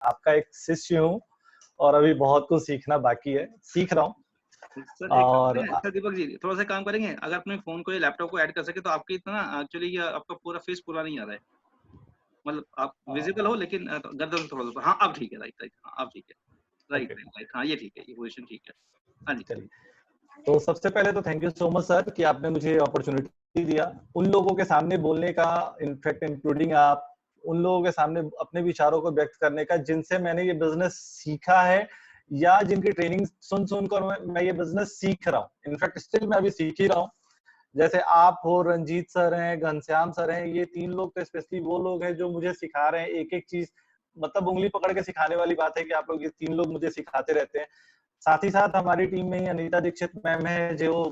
आपका एक शिष्य हूँ और अभी बहुत कुछ सीखना बाकी है, सीख रहा हूँ। सर और सर दीपक जी थोड़ा सा काम करेंगे, अगर अपने फोन को या लैपटॉप को ऐड कर सके तो आपके इतना एक्चुअली ये आपका पूरा फेस पूरा नहीं आ रहा है, मतलब आप विजिबल हो लेकिन गर्दन थोड़ा सा, हाँ अब ठीक है, राइट राइट, हाँ अब ठीक है, राइट राइट राइट, हाँ ये ठीक है, ये पोजीशन ठीक है। हाँ जी चलिए, तो सबसे पहले तो thank you so much sir कि आपने मुझे अपॉर्चुनिटी दिया उन लोगों के सामने बोलने का, इनफैक्ट इंक्लूडिंग आप, उन लोगों के सामने अपने विचारों को व्यक्त करने का जिनसे मैंने ये बिजनेस सीखा है या जिनकी ट्रेनिंग सुन सुनकर मैं ये बिजनेस सीख रहा हूँ। इनफैक्ट स्टिल मैं अभी सीख ही रहा हूँ। जैसे आप हो, रंजीत सर हैं, घनश्याम सर हैं, ये 3 लोग तो स्पेशली वो लोग हैं जो मुझे सिखा रहे हैं एक एक चीज, मतलब उंगली पकड़ के सिखाने वाली बात है कि आप लोग ये 3 लोग मुझे सिखाते रहते हैं। साथ ही साथ हमारी टीम में ही अनीता दीक्षित मैम है जो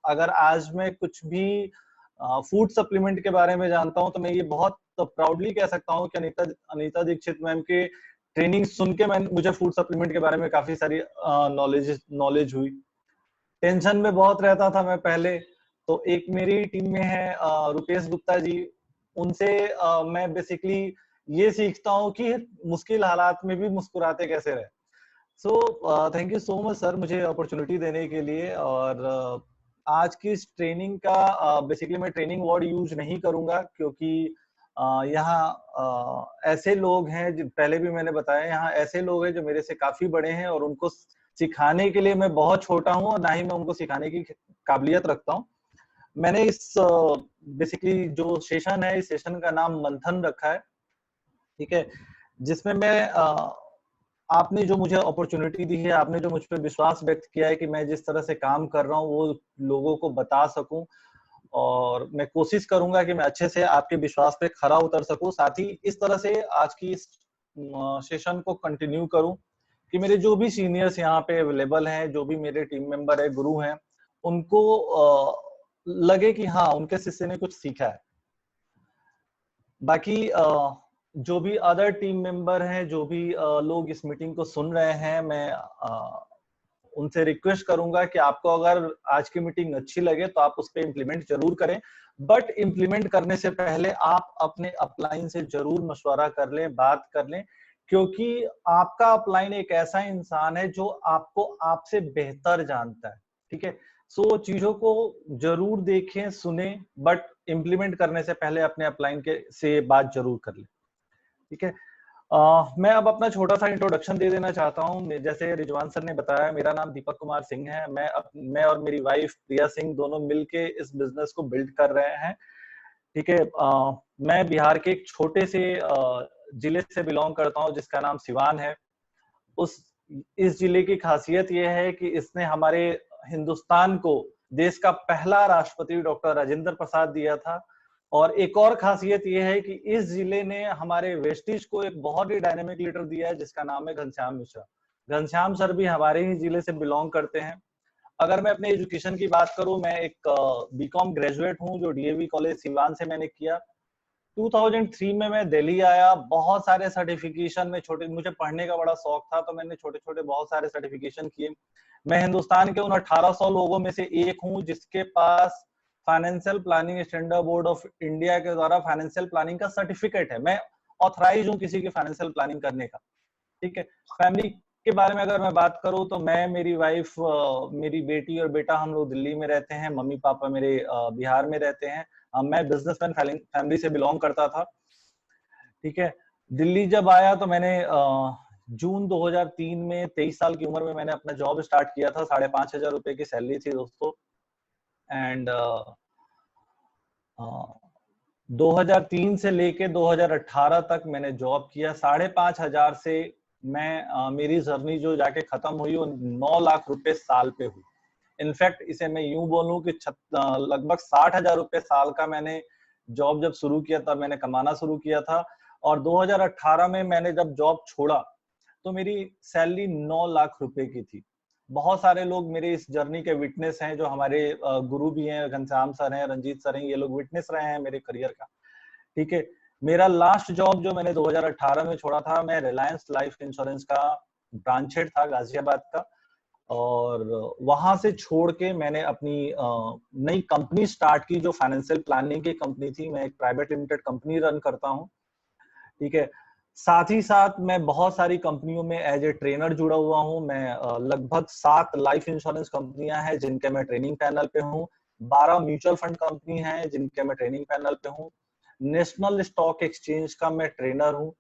अगर आज मैं कुछ भी फूड सप्लीमेंट के बारे में जानता हूं तो मैं ये बहुत प्राउडली कह सकता हूं कि अनीता दीक्षित मैम के ट्रेनिंग सुन के मुझे फूड सप्लीमेंट के बारे में काफी सारी नॉलेज हुई। टेंशन में बहुत रहता था मैं पहले, तो एक मेरी टीम में है रुपेश गुप्ता जी, उनसे मैं बेसिकली ये सीखता हूँ कि मुश्किल हालात में भी मुस्कुराते कैसे रहे। So thank you so much sir मुझे अपॉर्चुनिटी देने के लिए। और आज की इस ट्रेनिंग का बेसिकली मैं ट्रेनिंग वर्ड यूज नहीं करूंगा क्योंकि यहाँ ऐसे लोग हैं, पहले भी मैंने बताया, यहाँ ऐसे लोग हैं जो मेरे से काफी बड़े हैं और उनको सिखाने के लिए मैं बहुत छोटा हूँ और ना ही मैं उनको सिखाने की काबिलियत रखता हूँ। मैंने इस बेसिकली जो सेशन है, इस सेशन का नाम मंथन रखा है, ठीक है, जिसमें मैं आपने जो मुझे अपॉर्चुनिटी दी है, आपने जो मुझ पर विश्वास व्यक्त किया है कि मैं जिस तरह से काम कर रहा हूँ वो लोगों को बता सकूं, और मैं कोशिश करूंगा कि मैं अच्छे से आपके विश्वास पे खरा उतर सकूं। साथ ही इस तरह से आज की इस सेशन को कंटिन्यू करूं कि मेरे जो भी सीनियर्स यहाँ पे अवेलेबल हैं, जो भी मेरे टीम मेंबर है, गुरु हैं, उनको लगे कि हाँ उनके शिष्य ने कुछ सीखा है। बाकी जो भी अदर टीम मेंबर हैं, जो भी लोग इस मीटिंग को सुन रहे हैं, मैं उनसे रिक्वेस्ट करूंगा कि आपको अगर आज की मीटिंग अच्छी लगे तो आप उस पर इम्प्लीमेंट जरूर करें, बट इम्प्लीमेंट करने से पहले आप अपने अपलाइन से जरूर मशवरा कर लें, बात कर लें, क्योंकि आपका अपलाइन एक ऐसा इंसान है जो आपको आपसे बेहतर जानता है, ठीक है। सो चीजों को जरूर देखें, सुने, बट इम्प्लीमेंट करने से पहले अपने अपलाइन के से बात जरूर कर लें, ठीक है। मैं अब अपना छोटा सा इंट्रोडक्शन दे देना चाहता हूँ। जैसे रिजवान सर ने बताया, मेरा नाम दीपक कुमार सिंह है। मैं और मेरी वाइफ प्रिया सिंह दोनों मिलके इस बिजनेस को बिल्ड कर रहे हैं, ठीक है। मैं बिहार के एक छोटे से जिले से बिलोंग करता हूँ जिसका नाम सिवान है। इस जिले की खासियत यह है कि इसने हमारे हिंदुस्तान को देश का पहला राष्ट्रपति डॉक्टर राजेंद्र प्रसाद दिया था। और एक और खासियत यह है कि इस जिले ने हमारे वेस्टिज को एक बहुत ही डायनेमिक लीडर दिया है जिसका नाम है घनश्याम मिश्रा। घनश्याम सर भी हमारे ही जिले से बिलोंग करते हैं। अगर मैं अपने एजुकेशन की बात करूं, मैं एक बीकॉम ग्रेजुएट हूं जो डीएवी कॉलेज सिवान से मैंने किया। 2003 में मैं दिल्ली आया। बहुत सारे सर्टिफिकेशन में मुझे पढ़ने का बड़ा शौक था, तो मैंने छोटे छोटे बहुत सारे सर्टिफिकेशन किए। मैं हिंदुस्तान के उन 1800 लोगों में से एक हूं जिसके पास financial planning standard board of India के द्वारा फाइनेंशियल प्लानिंग का सर्टिफिकेट है। मैं ऑथराइज हूं किसी की फाइनेंशियल प्लानिंग करने का, ठीक है। फैमिली के बारे में अगर मैं बात करूं तो मैं, मेरी वाइफ, मेरी बेटी और बेटा, हम लोग दिल्ली में रहते हैं। मम्मी पापा मेरे बिहार में रहते हैं। मैं बिजनेसमैन फैमिली से बिलोंग करता था, ठीक है। दिल्ली जब आया तो मैंने जून 2003 में 23 साल की उम्र में मैंने अपना जॉब स्टार्ट किया था। 5,500 रुपए की सैलरी थी दोस्तों। एंड 2003 से लेके 2018 तक मैंने जॉब किया। 5,500 से मैं मेरी जर्नी जो जाके खत्म हुई वो 9 लाख रुपए साल पे हुई। इनफैक्ट इसे मैं यूं बोलूं कि लगभग 60,000 रुपए साल का मैंने जॉब जब शुरू किया तब मैंने कमाना शुरू किया था। और 2018 में मैंने जब जॉब छोड़ा तो मेरी सैलरी 9 लाख रुपए की थी। बहुत सारे लोग मेरे इस जर्नी के विटनेस हैं, जो हमारे गुरु भी हैं, घनश्याम सर हैं, रंजीत सर हैं, ये लोग विटनेस रहे हैं मेरे करियर का, ठीक है। मेरा लास्ट जॉब जो मैंने 2018 में छोड़ा था, मैं रिलायंस लाइफ इंश्योरेंस का ब्रांच हेड था गाजियाबाद का। और वहां से छोड़ के मैंने अपनी नई कंपनी स्टार्ट की जो फाइनेंशियल प्लानिंग की कंपनी थी। मैं एक प्राइवेट लिमिटेड कंपनी रन करता हूँ, ठीक है। साथ ही साथ मैं बहुत सारी कंपनियों में एज ए ट्रेनर जुड़ा हुआ हूँ। मैं लगभग 7 लाइफ इंश्योरेंस कंपनियां हैं जिनके मैं ट्रेनिंग पैनल पे हूँ। 12 म्यूचुअल फंड कंपनी हैं जिनके मैं ट्रेनिंग पैनल पे हूँ। नेशनल स्टॉक एक्सचेंज का मैं ट्रेनर हूँ।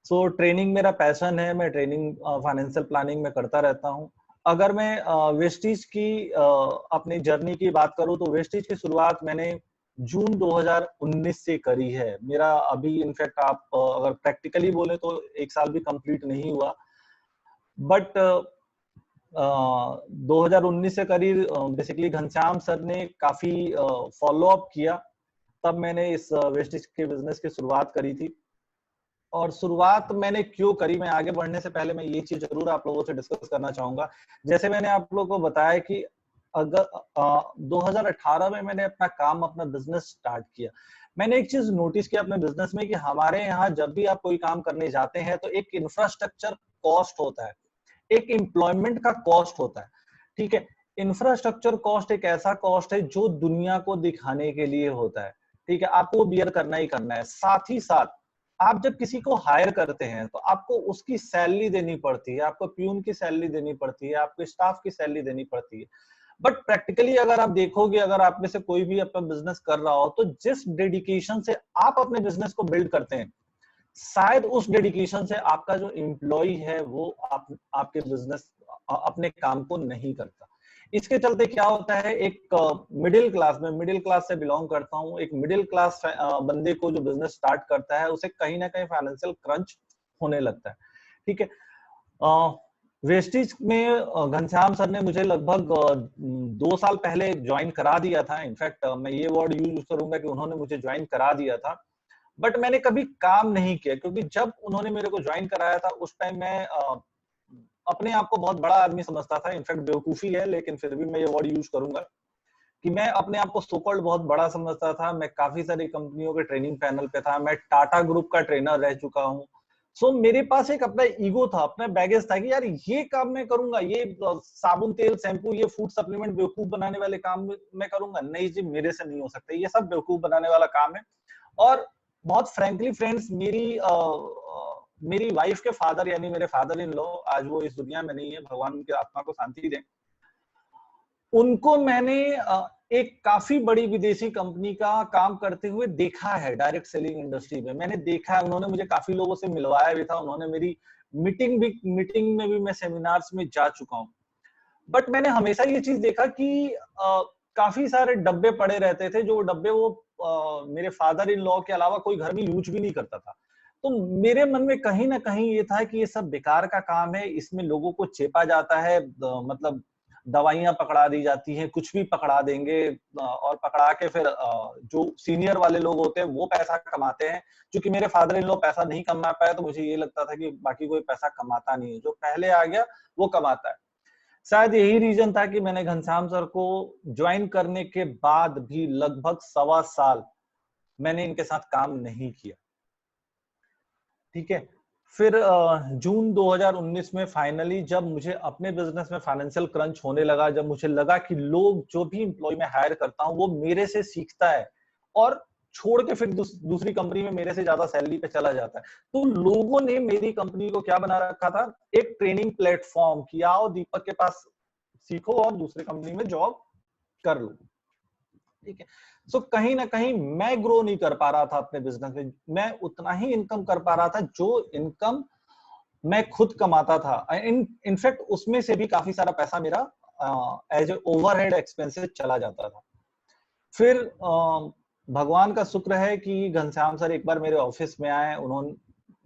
सो ट्रेनिंग मेरा पैशन है। मैं ट्रेनिंग फाइनेंशियल प्लानिंग में करता रहता हूँ। अगर मैं वेस्टीज की अपनी जर्नी की बात करूँ तो वेस्टीज की शुरुआत मैंने जून 2019 से करी है। मेरा अभी इनफैक्ट आप अगर प्रैक्टिकली बोले तो 1 साल भी कंप्लीट नहीं हुआ, बट 2019 से करी। बेसिकली घनश्याम सर ने काफी फॉलो अप किया, तब मैंने इस वेस्टीज के बिजनेस की शुरुआत करी थी। और शुरुआत मैंने क्यों करी, मैं आगे बढ़ने से पहले मैं ये चीज जरूर आप लोगों से डिस्कस करना चाहूंगा। जैसे मैंने आप लोगों को बताया कि अगर 2018 में मैंने अपना काम, अपना बिजनेस स्टार्ट किया, मैंने एक चीज नोटिस किया अपने बिजनेस में कि हमारे यहाँ जब भी आप कोई काम करने जाते हैं तो एक इंफ्रास्ट्रक्चर कॉस्ट होता है, एक एम्प्लॉयमेंट का कॉस्ट होता है। ठीक है, इंफ्रास्ट्रक्चर कॉस्ट एक ऐसा कॉस्ट है जो दुनिया को दिखाने के लिए होता है। ठीक है, आपको वो बियर करना ही करना है। साथ ही साथ आप जब किसी को हायर करते हैं तो आपको उसकी सैलरी देनी पड़ती है, आपको प्यून की सैलरी देनी पड़ती है, आपको स्टाफ की सैलरी देनी पड़ती है। बट प्रैक्टिकली अगर आप देखोगे, अगर आप में से कोई भी अपना बिजनेस कर रहा हो, तो जिस डेडिकेशन से आप अपने बिजनेस को बिल्ड करते हैं, शायद उस डेडिकेशन से आपका जो एम्प्लॉय है वो आपके बिजनेस अपने काम को नहीं करता। इसके चलते क्या होता है, एक मिडिल क्लास में, मिडिल क्लास से बिलोंग करता हूँ, एक मिडिल क्लास बंदे को जो बिजनेस स्टार्ट करता है उसे कहीं ना कहीं फाइनेंशियल क्रंच होने लगता है। ठीक है, वेस्टीज में घनश्याम सर ने मुझे लगभग 2 साल पहले ज्वाइन करा दिया था। इनफैक्ट मैं ये वर्ड यूज करूंगा कि उन्होंने मुझे ज्वाइन करा दिया था, बट मैंने कभी काम नहीं किया, क्योंकि जब उन्होंने मेरे को ज्वाइन कराया था उस टाइम मैं अपने आप को बहुत बड़ा आदमी समझता था। इनफैक्ट बेवकूफी है, लेकिन फिर भी मैं ये वर्ड यूज करूंगा कि मैं अपने आप को सोकॉल्ड बहुत बड़ा समझता था। मैं काफी सारी कंपनियों के ट्रेनिंग पैनल पे था, मैं टाटा ग्रुप का ट्रेनर रह चुका हूँ। सो मेरे पास एक अपना ईगो था, अपना बैगेज था कि यार ये काम मैं करूंगा, ये साबुन तेल शैम्पू ये फूड सप्लीमेंट बेवकूफ बनाने वाले काम मैं करूंगा, नहीं जी मेरे से नहीं हो सकता, ये सब बेवकूफ बनाने वाला काम है। और बहुत फ्रैंकली फ्रेंड्स, मेरी वाइफ के फादर यानी मेरे फादर इन लॉ, आज वो इस दुनिया में नहीं है, भगवान उनकी आत्मा को शांति दें, उनको मैंने एक काफी बड़ी विदेशी कंपनी का काम करते हुए देखा है। डायरेक्ट सेलिंग इंडस्ट्री में मैंने देखा है, उन्होंने मुझे काफी लोगों से मिलवाया भी था, उन्होंने मेरी मीटिंग में भी मैं सेमिनार्स में जा चुका हूँ। बट मैंने हमेशा ये चीज देखा कि काफी सारे डब्बे पड़े रहते थे, जो डब्बे वो मेरे फादर इन लॉ के अलावा कोई घर में यूज भी नहीं करता था। तो मेरे मन में कहीं ना कहीं ये था कि ये सब बेकार का काम है, इसमें लोगों को चेपा जाता है, मतलब दवाइयां पकड़ा दी जाती हैं, कुछ भी पकड़ा देंगे, और पकड़ा के फिर जो सीनियर वाले लोग होते हैं वो पैसा कमाते हैं। क्योंकि मेरे फादर इन लॉ पैसा नहीं कमा पाया, तो मुझे ये लगता था कि बाकी कोई पैसा कमाता नहीं है, जो पहले आ गया वो कमाता है। शायद यही रीजन था कि मैंने घनश्याम सर को ज्वाइन करने के बाद भी लगभग 1.25 साल मैंने इनके साथ काम नहीं किया। ठीक है, फिर जून 2019 में फाइनली जब मुझे अपने बिजनेस में फाइनेंशियल क्रंच होने लगा, जब मुझे लगा कि लोग, जो भी एम्प्लॉय में हायर करता हूँ वो मेरे से सीखता है और छोड़ के फिर दूसरी कंपनी में मेरे से ज्यादा सैलरी पे चला जाता है, तो लोगों ने मेरी कंपनी को क्या बना रखा था, एक ट्रेनिंग प्लेटफॉर्म कि आओ दीपक के पास सीखो और दूसरी कंपनी में जॉब कर लो। ठीक है, सो कहीं ना कहीं मैं ग्रो नहीं कर पा रहा था अपने बिजनेस में, मैं उतना ही इनकम कर पा रहा था जो इनकम मैं खुद कमाता था। इनफैक्ट उसमें से भी काफी सारा पैसा मेरा एज ए ओवरहेड एक्सपेंसेस चला जाता था। फिर भगवान का शुक्र है कि घनश्याम सर एक बार मेरे ऑफिस में आए, उन्होंने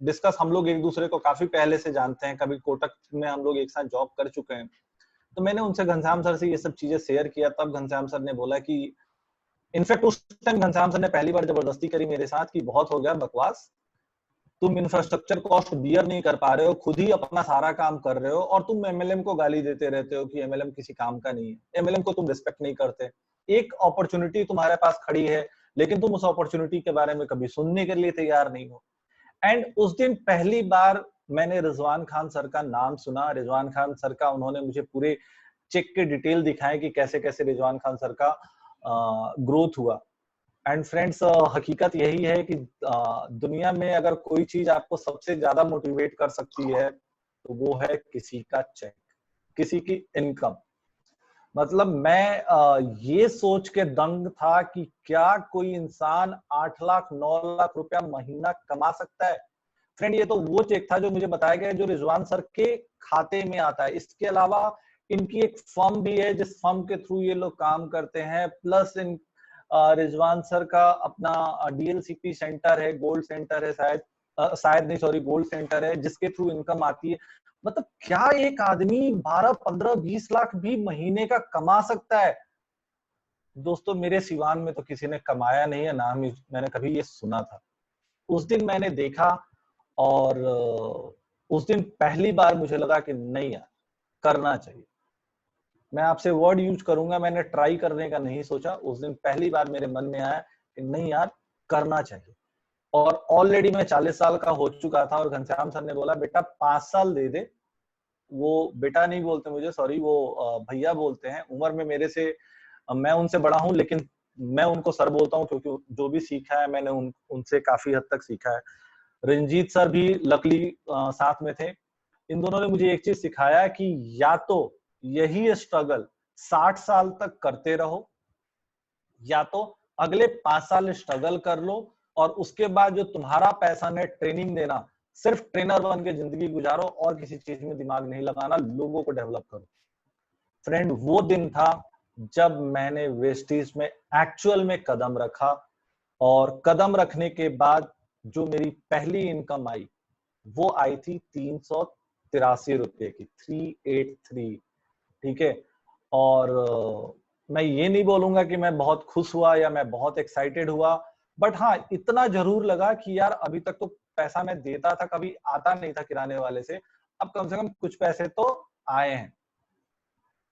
डिस्कस, हम लोग एक दूसरे को काफी पहले से जानते हैं, कभी कोटक में हम लोग एक साथ जॉब कर चुके हैं, तो मैंने उनसे घनश्याम सर से ये सब चीजें शेयर किया। तब घनश्याम सर ने बोला कि, इनफैक्ट उस टाइम घनश्याम सर ने पहली बार जबरदस्ती करी मेरे साथ कि बहुत हो गया बकवास, तुम इंफ्रास्ट्रक्चर कॉस्ट बियर नहीं कर पा रहे हो, खुद ही अपना सारा काम कर रहे हो, और तुम एमएलएम को गाली देते रहते हो कि एमएलएम किसी काम का नहीं है, एमएलएम को तुम रिस्पेक्ट नहीं करते। एक अपॉर्चुनिटी तुम्हारे पास खड़ी है, लेकिन तुम उस अपॉर्चुनिटी के बारे में कभी सुनने के लिए तैयार नहीं हो। एंड उस दिन पहली बार मैंने रिजवान खान सर का नाम सुना। रिजवान खान सर का, उन्होंने मुझे पूरे चेक के डिटेल दिखाए कि कैसे कैसे रिजवान खान सर का ग्रोथ हुआ। एंड फ्रेंड्स, हकीकत यही है कि दुनिया में अगर कोई चीज आपको सबसे ज्यादा मोटिवेट कर सकती है तो वो है किसी का चेक, किसी की इनकम। मतलब मैं ये सोच के दंग था कि क्या कोई इंसान 8 लाख 9 लाख रुपया महीना कमा सकता है। फ्रेंड, ये तो वो चेक था जो मुझे बताया गया जो रिजवान सर के खाते में आता है। इसके अलावा इनकी एक फर्म भी है जिस फर्म के थ्रू ये लोग काम करते हैं, प्लस इन रिजवान सर का अपना डीएलसीपी सेंटर है, गोल्ड सेंटर है, शायद नहीं, सॉरी, गोल्ड सेंटर है जिसके थ्रू इनकम आती है। मतलब क्या एक आदमी 12 15 20 लाख भी महीने का कमा सकता है? दोस्तों, मेरे सिवान में तो किसी ने कमाया नहीं है, ना ही मैंने कभी ये सुना था। उस दिन मैंने देखा और उस दिन पहली बार मुझे लगा कि नहीं यार, करना चाहिए। मैं आपसे वर्ड यूज करूंगा, मैंने ट्राई करने का नहीं सोचा। उस दिन पहली बार मेरे मन में आया कि नहीं यार, करना चाहिए। और ऑलरेडी मैं 40 साल का हो चुका था और घनश्याम सर ने बोला बेटा 5 साल दे दे। वो बेटा नहीं बोलते मुझे, सॉरी, वो भैया बोलते हैं। उम्र में मेरे से, मैं उनसे बड़ा हूं, लेकिन मैं उनको सर बोलता हूं क्योंकि जो भी सीखा है मैंने उनसे काफी हद तक सीखा है। रंजीत सर भी लकली साथ में थे। इन दोनों ने मुझे एक चीज सिखाया कि या तो यही स्ट्रगल 60 साल तक करते रहो, या तो अगले 5 साल स्ट्रगल कर लो और उसके बाद जो तुम्हारा पैशन है ट्रेनिंग देना, सिर्फ ट्रेनर बन के जिंदगी गुजारो और किसी चीज में दिमाग नहीं लगाना, लोगों को डेवलप करो। फ्रेंड, वो दिन था जब मैंने वेस्टीज में एक्चुअल में कदम रखा, और कदम रखने के बाद जो मेरी पहली इनकम आई वो आई थी 383 रुपए की, 383। ठीक है। और मैं ये नहीं बोलूंगा कि मैं बहुत खुश हुआ या मैं बहुत एक्साइटेड हुआ, बट हाँ, इतना जरूर लगा कि यार अभी तक तो पैसा मैं देता था, कभी आता नहीं था किराने वाले से, अब कम से कम कुछ पैसे तो आए हैं।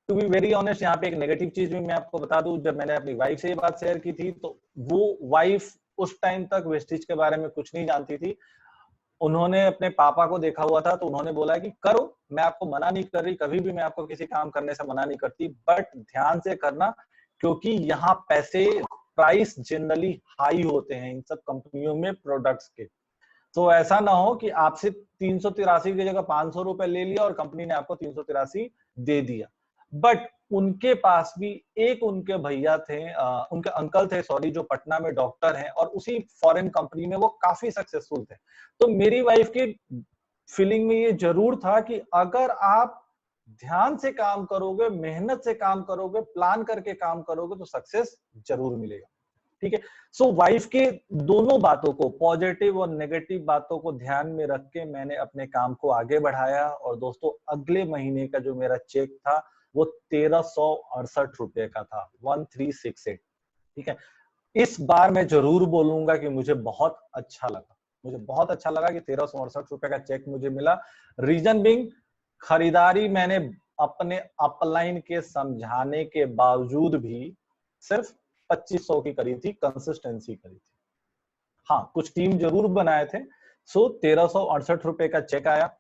टू बी वेरी ऑनेस्ट, यहाँ पे एक नेगेटिव चीज भी मैं आपको बता दूं। जब मैंने अपनी वाइफ से ये बात शेयर की थी तो वो वाइफ उस टाइम तक वेस्टिज के बारे में कुछ नहीं जानती थी। उन्होंने अपने पापा को देखा हुआ था तो उन्होंने बोला कि करो, मैं आपको मना नहीं कर रही, कभी भी मैं आपको किसी काम करने से मना नहीं करती, बट ध्यान से करना क्योंकि यहाँ पैसे, प्राइस जनरली हाई होते हैं इन सब कंपनियों में प्रोडक्ट्स के। तो ऐसा ना हो कि आपसे 383 की जगह 500 रुपए ले लिया और कंपनी ने आपको 383 दे दिया। बट उनके पास भी एक उनके भैया थे, उनके अंकल थे, सॉरी, जो पटना में डॉक्टर हैं और उसी फॉरेन कंपनी में वो काफी सक्सेसफुल थे। तो मेरी वाइफ की फीलिंग में ये जरूर था कि अगर आप ध्यान से काम करोगे, मेहनत से काम करोगे, प्लान करके काम करोगे तो सक्सेस जरूर मिलेगा। ठीक है। सो वाइफ के दोनों बातों को, पॉजिटिव और नेगेटिव बातों को ध्यान में रख के मैंने अपने काम को आगे बढ़ाया। और दोस्तों, अगले महीने का जो मेरा चेक था वो 1368 रुपए का था, 1368। ठीक है। इस बार मैं जरूर बोलूंगा कि मुझे बहुत अच्छा लगा, मुझे बहुत अच्छा लगा कि 1368 रुपए का चेक मुझे मिला। रीजन बिंग, खरीदारी मैंने अपने अपलाइन के समझाने के बावजूद भी सिर्फ 2500 की करी थी, कंसिस्टेंसी करी थी। हाँ, कुछ टीम जरूर बनाए थे। सो 1368 रुपए का चेक आया।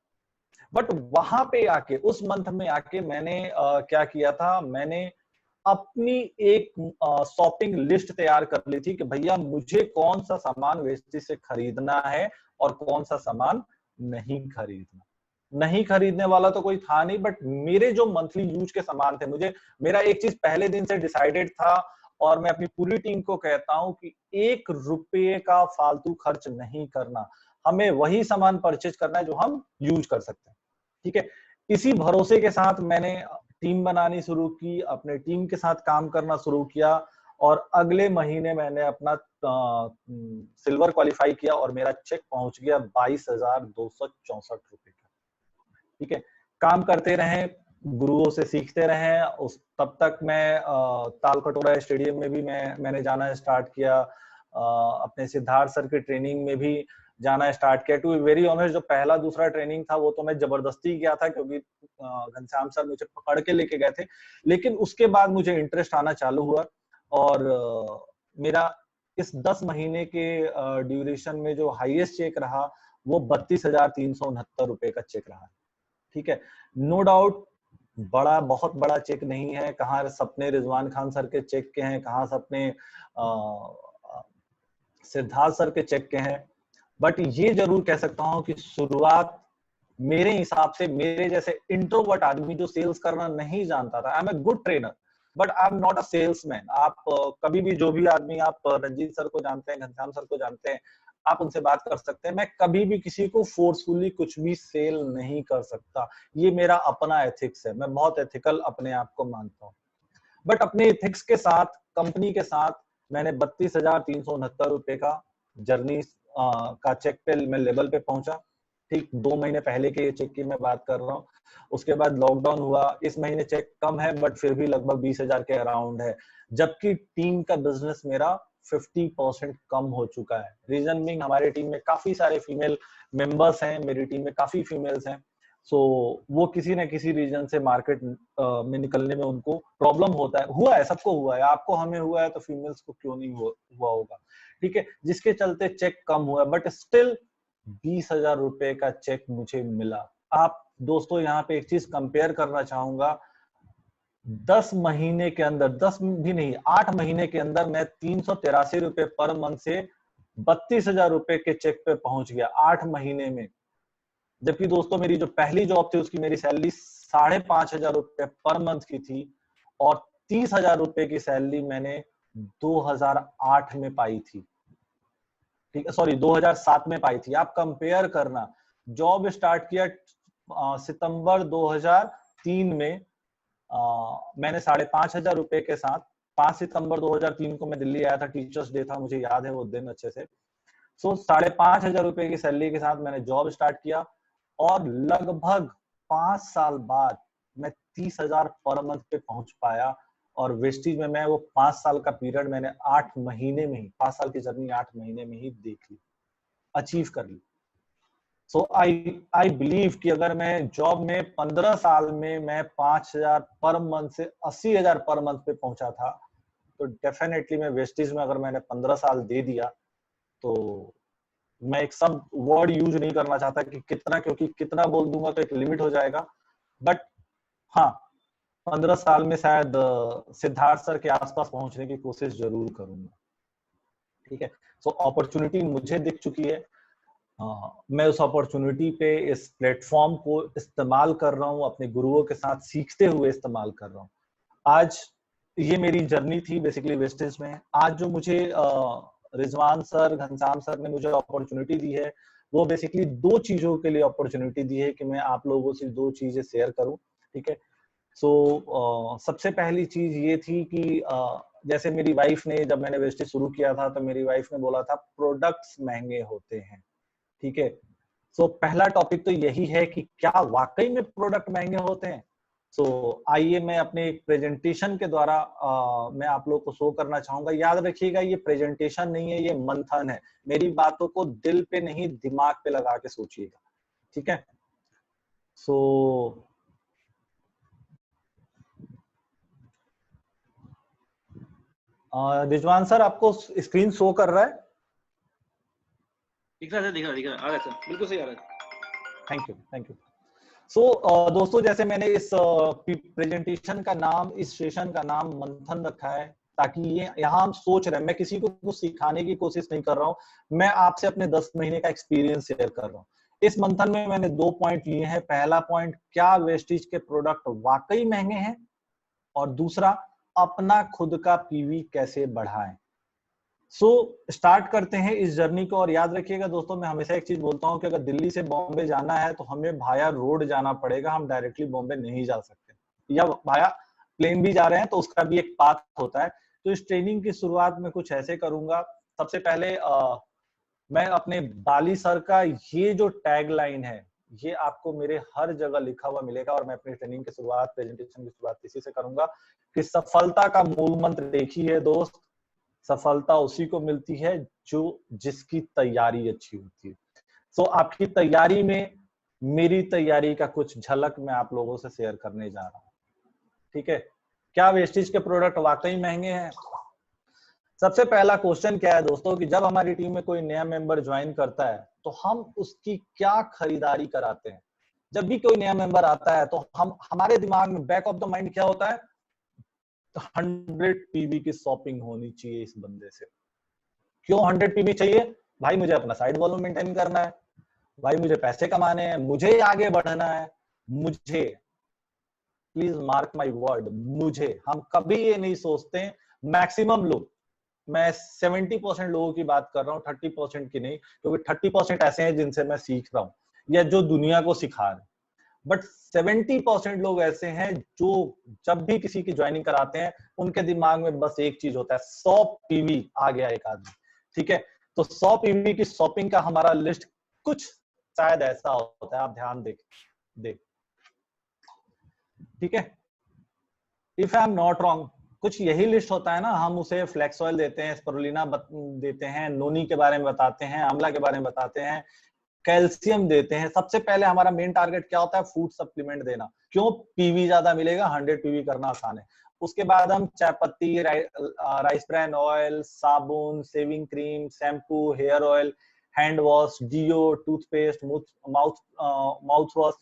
बट वहां पे आके, उस मंथ में आके मैंने क्या किया था, मैंने अपनी एक शॉपिंग लिस्ट तैयार कर ली थी कि भैया मुझे कौन सा सामान वेस्टी से खरीदना है और कौन सा सामान नहीं खरीदना। नहीं खरीदने वाला तो कोई था नहीं, बट मेरे जो मंथली यूज के सामान थे, मुझे, मेरा एक चीज पहले दिन से डिसाइडेड था और मैं अपनी पूरी टीम को कहता हूं कि 1 रुपये का फालतू खर्च नहीं करना, हमें वही सामान परचेज करना है जो हम यूज कर सकते हैं। ठीक है। इसी भरोसे के साथ मैंने टीम बनानी शुरू की, अपने टीम के साथ काम करना शुरू किया और अगले महीने मैंने अपना सिल्वर क्वालिफाई किया और मेरा चेक पहुंच गया 22,264 रुपए का। ठीक है। काम करते रहे, गुरुओं से सीखते रहे। उस तब तक मैं तालकटोरा स्टेडियम में भी मैंने जाना स्टार्ट किया, अपने सिद्धार्थ सर की ट्रेनिंग में भी जाना स्टार्ट किया। टू बी वेरी ऑनेस्ट, जो पहला दूसरा ट्रेनिंग था वो तो मैं जबरदस्ती गया था क्योंकि घनश्याम सर मुझे पकड़ के लेके गए थे। लेकिन उसके बाद मुझे इंटरेस्ट आना चालू हुआ और मेरा इस 10 महीने के ड्यूरेशन में जो हाईएस्ट चेक रहा वो 32,369 रुपए का चेक रहा। ठीक है। नो डाउट बड़ा, बहुत बड़ा चेक नहीं है। कहाँ सपने रिजवान खान सर के चेक के हैं, कहाँ सपने सिद्धार्थ सर के चेक के हैं, बट ये जरूर कह सकता हूं कि शुरुआत मेरे हिसाब से मेरे जैसे इंट्रोवर्ट आदमी जो सेल्स करना नहीं जानता था, I am a good trainer but I am not a salesman. आप कभी भी जो भी आदमी, आप रंजीत सर को जानते हैं, घनश्याम सर को जानते हैं, आप उनसे बात कर सकते हैं, मैं कभी भी किसी को फोर्सफुली कुछ भी सेल नहीं कर सकता। ये मेरा अपना एथिक्स है, मैं बहुत एथिकल अपने आप को मानता हूँ। बट अपने एथिक्स के साथ, कंपनी के साथ, मैंने 32,369 रुपए का जर्नी का चेक पे मैं लेवल पे पहुंचा। ठीक 2 महीने पहले के चेक की मैं बात कर रहा हूँ। उसके बाद लॉकडाउन हुआ, इस महीने चेक कम है बट फिर भी लगभग 20,000 के अराउंड है, जबकि टीम का बिजनेस मेरा 50% कम हो चुका है। रीजन बीइंग हमारे टीम में काफी सारे फीमेल मेंबर्स हैं, मेरी टीम में काफी फीमेल्स हैं, सो वो किसी न किसी रीजन से मार्केट में निकलने में उनको प्रॉब्लम होता है, हुआ है, सबको हुआ है, आपको हमें हुआ है तो फीमेल्स को क्यों नहीं हुआ होगा, ठीक है, जिसके चलते चेक कम हुआ, बट स्टिल 20,000 रुपए का चेक मुझे मिला। आप दोस्तों यहाँ पे एक चीज कंपेयर करना चाहूंगा, 10 महीने के अंदर, 10 भी नहीं, 8 महीने के अंदर मैं 383 रुपए पर मंथ से 32,000 रुपए के चेक पे पहुंच गया 8 महीने में। जबकि दोस्तों मेरी जो पहली जॉब थी उसकी मेरी सैलरी 5,500 रुपए पर मंथ की थी और 30,000 रुपए की सैलरी मैंने 2008 में पाई थी, ठीक है, सॉरी 2007 में पाई थी। आप कंपेयर करना, जॉब स्टार्ट किया सितंबर 2003 में, मैंने 5,500 रुपए के साथ, 5 सितंबर 2003 को मैं दिल्ली आया था, टीचर्स डे था, मुझे याद है वो दिन अच्छे से। सो 5,500 रुपए की सैलरी के साथ मैंने जॉब स्टार्ट किया और लगभग 5 साल बाद मैं 30,000 पर मंथ पे पहुंच पाया। और वेस्टीज में मैं वो 5 साल का पीरियड मैंने 8 महीने में ही, 5 साल की जर्नी 8 महीने में ही देख ली, अचीव कर ली। सो आई बिलीव कि अगर मैं जॉब में 15 साल में मैं 5,000 पर मंथ से 80,000 पर मंथ पे पहुंचा था, तो डेफिनेटली मैं वेस्टीज में अगर मैंने 15 साल दे दिया, तो मैं एक सब वर्ड यूज नहीं करना चाहता कि कितना, क्योंकि कितना बोल दूंगा तो एक लिमिट हो जाएगा, बट हाँ 15 साल में शायद सिद्धार्थ सर के आसपास पहुंचने की कोशिश जरूर करूंगा, ठीक है। सो अपॉर्चुनिटी मुझे दिख चुकी है, मैं उस अपॉर्चुनिटी पे इस प्लेटफॉर्म को इस्तेमाल कर रहा हूँ, अपने गुरुओं के साथ सीखते हुए इस्तेमाल कर रहा हूँ। आज ये मेरी जर्नी थी बेसिकली वेस्टेज में। आज जो मुझे रिजवान सर, घनश्याम सर ने मुझे अपॉर्चुनिटी दी है, वो बेसिकली 2 चीजों के लिए अपॉर्चुनिटी दी है कि मैं आप लोगों से 2 चीजें शेयर करूं, ठीक है। सो सबसे पहली चीज ये थी कि जैसे मेरी वाइफ ने, जब मैंने वेस्टेज शुरू किया था तो मेरी वाइफ ने बोला था प्रोडक्ट्स महंगे होते हैं, ठीक है। सो पहला टॉपिक तो यही है कि क्या वाकई में प्रोडक्ट महंगे होते हैं। सो आइए मैं अपने एक प्रेजेंटेशन के द्वारा मैं आप लोग को शो करना चाहूंगा। याद रखिएगा ये प्रेजेंटेशन नहीं है, ये मंथन है, मेरी बातों को दिल पे नहीं दिमाग पे लगा के सोचिएगा, ठीक है। सो रिजवान सर आपको स्क्रीन शो कर रहा है? दिख रहा है, आ रहा है सर, बिल्कुल सही आ रहा है। Thank you. सो दोस्तों, जैसे मैंने इस प्रेजेंटेशन का नाम, इस सेशन का नाम मंथन रखा है, ताकि ये यहाँ हम सोच रहे हैं, मैं किसी को कुछ सिखाने की कोशिश नहीं कर रहा हूँ, मैं आपसे अपने 10 महीने का एक्सपीरियंस शेयर कर रहा हूँ। इस मंथन में मैंने 2 पॉइंट लिए हैं। पहला पॉइंट, क्या वेस्टीज के प्रोडक्ट वाकई महंगे हैं, और दूसरा, अपना खुद का पीवी कैसे बढ़ाएं। सो स्टार्ट करते हैं इस जर्नी को। और याद रखिएगा दोस्तों, मैं हमेशा एक चीज बोलता हूँ कि अगर दिल्ली से बॉम्बे जाना है तो हमें भाया रोड जाना पड़ेगा, हम डायरेक्टली बॉम्बे नहीं जा सकते, या भाया प्लेन भी जा रहे हैं तो उसका भी एक पाथ होता है। तो इस ट्रेनिंग की शुरुआत में कुछ ऐसे करूंगा। सबसे पहले मैं अपने बाली सर का ये जो टैग लाइन है, ये आपको मेरे हर जगह लिखा हुआ मिलेगा, और मैं अपनी ट्रेनिंग की शुरुआत, प्रेजेंटेशन की शुरुआत इसी से करूंगा कि सफलता का मूल मंत्र एक ही है दोस्त, सफलता उसी को मिलती है जो जिसकी तैयारी अच्छी होती है। सो आपकी तैयारी में मेरी तैयारी का कुछ झलक मैं आप लोगों से शेयर करने जा रहा हूं, ठीक है। क्या वेस्टेज के प्रोडक्ट वाकई महंगे हैं? सबसे पहला क्वेश्चन क्या है दोस्तों, कि जब हमारी टीम में कोई नया मेंबर ज्वाइन करता है तो हम उसकी क्या खरीदारी कराते हैं। जब भी कोई नया मेंबर आता है तो हम, हमारे दिमाग में बैक ऑफ द माइंड क्या होता है, 100 पीवी की शॉपिंग होनी चाहिए इस बंदे से, क्यों 100 पीवी चाहिए? भाई मुझे अपना साइड वॉल्यूम मेंटेन करना है, भाई मुझे पैसे कमाने हैं, मुझे आगे बढ़ना है, मुझे, प्लीज मार्क माई वर्ड, मुझे। हम कभी ये नहीं सोचते, मैक्सिमम लोग, मैं 70% लोगों की बात कर रहा हूँ, 30% की नहीं, क्योंकि 30% ऐसे हैं जिनसे मैं सीख रहा हूँ या जो दुनिया को सिखा रहे हैं, बट 70% लोग ऐसे हैं जो जब भी किसी की ज्वाइनिंग कराते हैं उनके दिमाग में बस एक चीज होता है, 100 पीवी आ गया एक आदमी, ठीक है। तो 100 पीवी की शॉपिंग का हमारा लिस्ट कुछ शायद ऐसा होता है, आप ध्यान देख, ठीक है। If I am not wrong, कुछ यही लिस्ट होता है ना। हम उसे फ्लेक्स ऑयल देते हैं, स्पिरुलिना देते हैं, नोनी के बारे में बताते हैं, आंवला के बारे में बताते हैं, कैल्शियम देते हैं। सबसे पहले हमारा मेन टारगेट क्या होता है? फूड सप्लीमेंट देना। क्यों? पीवी ज्यादा मिलेगा, 100 पीवी करना आसान है। उसके बाद हम चाय पत्ती, राइस ब्रान ऑयल, साबुन, shaving cream, shampoo, hair oil, hand wash, deo, toothpaste, mouth wash,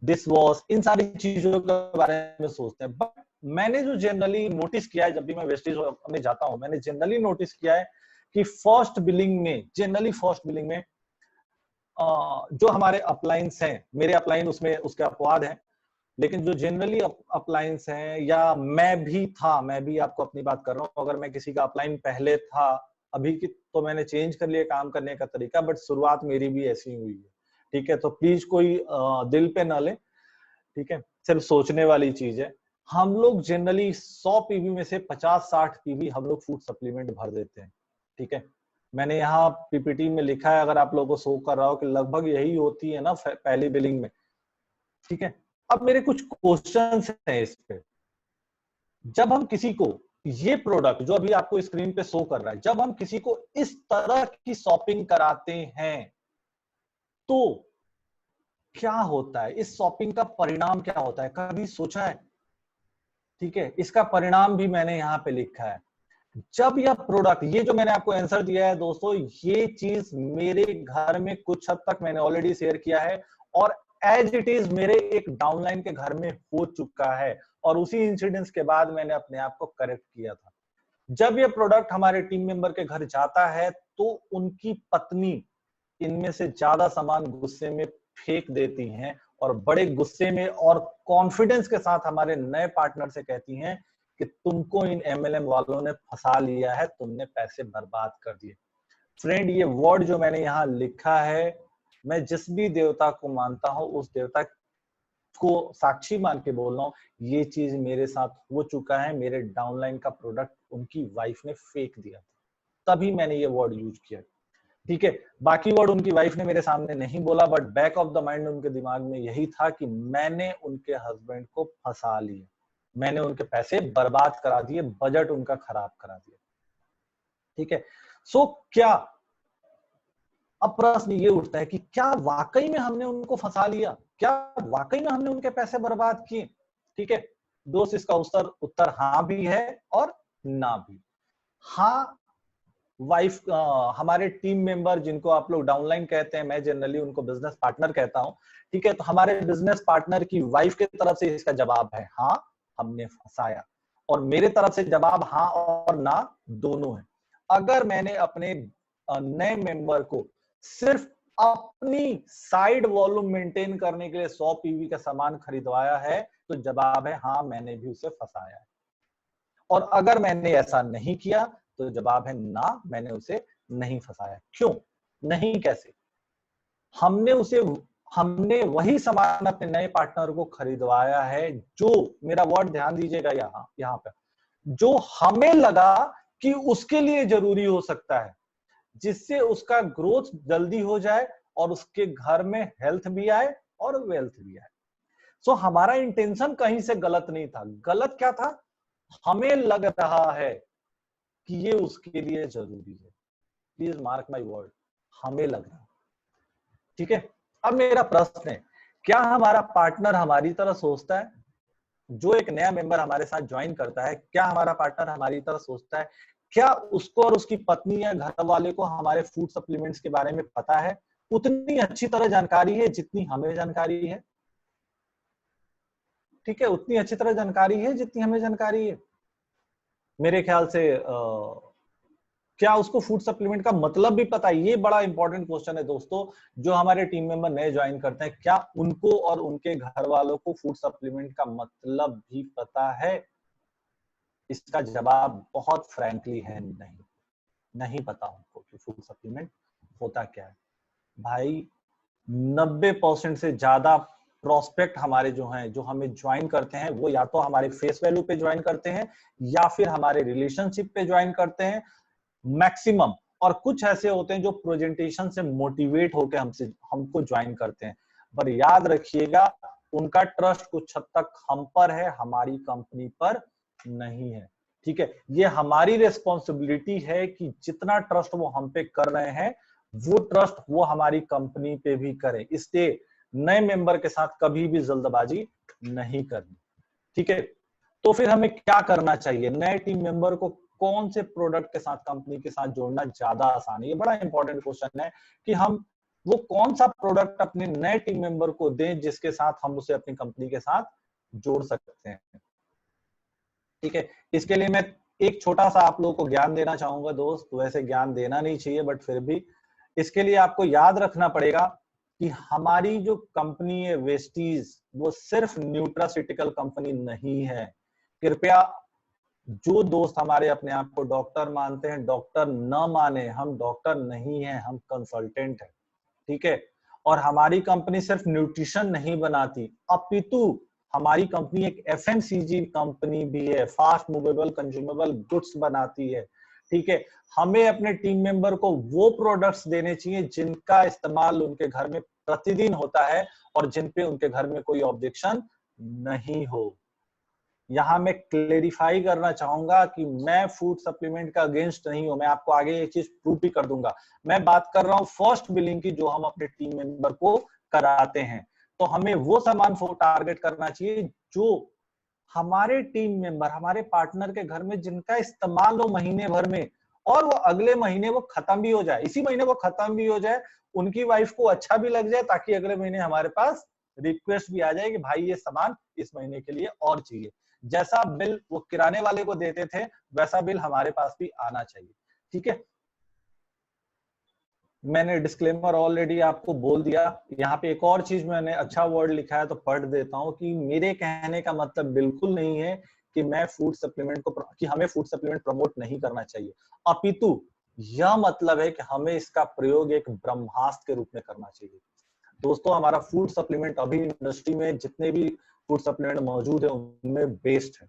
dish wash, इन सारी चीजों के बारे में सोचते हैं। बट मैंने जो जनरली नोटिस किया है, जब भी मैं वेस्टेज में जाता हूँ, मैंने जनरली नोटिस किया है कि फर्स्ट बिलिंग में जो हमारे अपलायंस हैं, मेरे अपलाइन उसमें उसके अपवाद हैं, लेकिन जो जनरली अपलायंस हैं, या मैं भी आपको अपनी बात कर रहा हूँ, अगर मैं किसी का अपलाइन पहले था, अभी की तो मैंने चेंज कर लिया काम करने का तरीका, बट शुरुआत मेरी भी ऐसी हुई है, ठीक है। तो प्लीज कोई दिल पे ना ले, ठीक है, सिर्फ सोचने वाली चीज है। हम लोग जनरली 100 पीवी में से 50-60 पीवी हम लोग फूड सप्लीमेंट भर देते हैं, ठीक है। मैंने यहाँ पीपीटी में लिखा है, अगर आप लोगों को शो कर रहा हो, कि लगभग यही होती है ना पहली बिलिंग में, ठीक है। अब मेरे कुछ क्वेश्चंस हैं इस पे। जब हम किसी को ये प्रोडक्ट जो अभी आपको स्क्रीन पे शो कर रहा है, जब हम किसी को इस तरह की शॉपिंग कराते हैं तो क्या होता है? इस शॉपिंग का परिणाम क्या होता है? कभी सोचा है? ठीक है, इसका परिणाम भी मैंने यहाँ पे लिखा है। जब यह प्रोडक्ट, ये जो मैंने आपको आंसर दिया है दोस्तों, ये चीज मेरे घर में कुछ हद तक मैंने ऑलरेडी शेयर किया है, और एज इट इज मेरे एक डाउनलाइन के घर में हो चुका है, और उसी इंसिडेंस के बाद मैंने अपने आप को करेक्ट किया था। जब ये प्रोडक्ट हमारे टीम मेंबर के घर जाता है तो उनकी पत्नी इनमें से ज्यादा सामान गुस्से में फेंक देती हैं, और बड़े गुस्से में और कॉन्फिडेंस के साथ हमारे नए पार्टनर से कहती हैं कि तुमको इन एमएलएम वालों ने फंसा लिया है, तुमने पैसे बर्बाद कर दिए। फ्रेंड, ये वर्ड जो मैंने यहाँ लिखा है, मैं जिस भी देवता को मानता हूँ उस देवता को साक्षी मान के बोल रहा हूँ, ये चीज मेरे साथ हो चुका है। मेरे डाउनलाइन का प्रोडक्ट उनकी वाइफ ने फेंक दिया था, तभी मैंने ये वर्ड यूज किया, ठीक है। बाकी वर्ड उनकी वाइफ ने मेरे सामने नहीं बोला, but back of the mind उनके दिमाग में यही था कि मैंने उनके हस्बैंड को फंसा लिया, मैंने उनके पैसे बर्बाद करा दिए, बजट उनका खराब करा दिया, ठीक है। सो क्या, अब प्रश्न ये उठता है कि क्या वाकई में हमने उनको फंसा लिया? क्या वाकई में हमने उनके पैसे बर्बाद किए? ठीक है दोस्त, इसका उत्तर हाँ भी है और ना भी। हाँ, वाइफ, हमारे टीम मेंबर जिनको आप लोग डाउनलाइन कहते हैं, मैं जनरली उनको बिजनेस पार्टनर कहता हूं, ठीक है। तो हमारे बिजनेस पार्टनर की वाइफ की तरफ से इसका जवाब है हाँ, हमने फंसाया, और मेरे तरफ से जवाब हाँ और ना दोनों है। अगर मैंने अपने नए मेंबर को सिर्फ अपनी साइड वॉल्यूम मेंटेन करने के लिए 100 पीवी का सामान खरीदवाया है, तो जवाब है हाँ, मैंने भी उसे फंसाया है। और अगर मैंने ऐसा नहीं किया तो जवाब है ना, मैंने उसे नहीं फंसाया। क्यों नहीं, कैसे? हमने वही सामान अपने नए पार्टनर को खरीदवाया है, जो, मेरा वर्ड ध्यान दीजिएगा यहाँ पे, जो हमें लगा कि उसके लिए जरूरी हो सकता है, जिससे उसका ग्रोथ जल्दी हो जाए और उसके घर में हेल्थ भी आए और वेल्थ भी आए। सो हमारा इंटेंशन कहीं से गलत नहीं था। गलत क्या था? हमें लग रहा है कि ये उसके लिए जरूरी है। प्लीज मार्क माय वर्ड, हमें लग रहा है, ठीक है। अब मेरा प्रश्न है, क्या हमारा पार्टनर हमारी तरह सोचता है? जो एक नया मेंबर हमारे साथ ज्वाइन करता है, क्या हमारा पार्टनर हमारी तरह सोचता है? क्या उसको और उसकी पत्नी या घर वाले को हमारे फूड सप्लीमेंट्स के बारे में पता है? उतनी अच्छी तरह जानकारी है जितनी हमें जानकारी है, ठीक है, उतनी अच्छी तरह जानकारी है जितनी हमें जानकारी है। मेरे ख्याल से क्या उसको फूड सप्लीमेंट का मतलब भी पता है? ये बड़ा इंपॉर्टेंट क्वेश्चन है दोस्तों। जो हमारे टीम मेंबर नए ज्वाइन करते हैं, क्या उनको और उनके घर वालों को फूड सप्लीमेंट का मतलब भी पता है? इसका जवाब बहुत फ्रैंकली है नहीं, नहीं पता उनको कि फूड सप्लीमेंट होता क्या है। भाई 90% से ज्यादा प्रोस्पेक्ट हमारे जो हैं, जो हमें ज्वाइन करते हैं, वो या तो हमारे फेस वैल्यू पे ज्वाइन करते हैं या फिर हमारे रिलेशनशिप पे ज्वाइन करते हैं मैक्सिमम। और कुछ ऐसे होते हैं जो प्रेजेंटेशन से मोटिवेट होकर हमको ज्वाइन करते हैं। पर याद रखिएगा, उनका ट्रस्ट कुछ हद तक हम पर है, हमारी कंपनी पर नहीं है। ठीक है, ये हमारी रिस्पॉन्सिबिलिटी है कि जितना ट्रस्ट वो हम पे कर रहे हैं, वो ट्रस्ट वो हमारी कंपनी पे भी करें। इसलिए नए मेंबर के साथ कभी भी जल्दबाजी नहीं करनी। ठीक है, तो फिर हमें क्या करना चाहिए? नए टीम मेंबर को कौन से प्रोडक्ट के साथ, कंपनी के साथ जोड़ना ज्यादा आसान है? ये बड़ा इंपॉर्टेंट क्वेश्चन है कि हम वो कौन सा प्रोडक्ट अपने नए टीम मेंबर को दें जिसके साथ हम उसे अपनी कंपनी के साथ जोड़ सकते हैं। ठीक है, इसके लिए मैं एक छोटा सा आप लोगों को ज्ञान देना चाहूंगा दोस्त। वैसे ज्ञान देना नहीं चाहिए, बट फिर भी इसके लिए आपको याद रखना पड़ेगा कि हमारी जो कंपनी है वेस्टीज, वो सिर्फ न्यूट्रास्यूटिकल कंपनी नहीं है। कृपया जो दोस्त हमारे अपने आप को डॉक्टर मानते हैं, डॉक्टर न माने, हम डॉक्टर नहीं हैं, हम कंसल्टेंट हैं। ठीक है, और हमारी कंपनी सिर्फ न्यूट्रिशन नहीं बनाती, अपितु हमारी कंपनी एक एफएमसीजी कंपनी भी है, फास्ट मूवेबल कंज्यूमेबल गुड्स बनाती है। ठीक है, हमें अपने टीम मेंबर को वो प्रोडक्ट्स देने चाहिए जिनका इस्तेमाल उनके घर में प्रतिदिन होता है और जिन पे उनके घर में कोई ऑब्जेक्शन नहीं हो। यहां मैं क्लेरिफाई करना चाहूंगा कि मैं फूड सप्लीमेंट का अगेंस्ट नहीं हूं, मैं आपको आगे ये चीज प्रूव भी कर दूंगा। मैं बात कर रहा हूं फर्स्ट बिलिंग की, जो हम अपने टीम मेंबर को कराते हैं। तो हमें वो सामान टारगेट करना चाहिए जो हमारे टीम मेंबर, हमारे पार्टनर के घर में जिनका इस्तेमाल हो महीने भर में, और वो अगले महीने वो खत्म भी हो जाए, इसी महीने वो खत्म भी हो जाए, उनकी वाइफ को अच्छा भी लग जाए, ताकि अगले महीने हमारे पास रिक्वेस्ट भी आ जाए कि भाई ये सामान इस महीने के लिए और चाहिए। जैसा बिल वो किराने वाले को देते थे, वैसा बिल हमारे पास भी आना चाहिए। ठीक है, मैंने डिस्क्लेमर ऑलरेडी आपको बोल दिया। यहाँ पे एक और चीज मैंने अच्छा वर्ड लिखा है तो पढ़ देता हूँ कि मेरे कहने का मतलब बिल्कुल नहीं है कि मैं फूड सप्लीमेंट को, कि हमें फूड सप्लीमेंट प्रमोट नहीं करना चाहिए, अपितु यह मतलब है कि हमें इसका प्रयोग एक ब्रह्मास्त्र के रूप में करना चाहिए। दोस्तों, हमारा फूड सप्लीमेंट अभी इंडस्ट्री में जितने भी फूड सप्लीमेंट मौजूद है उनमें बेस्ट है।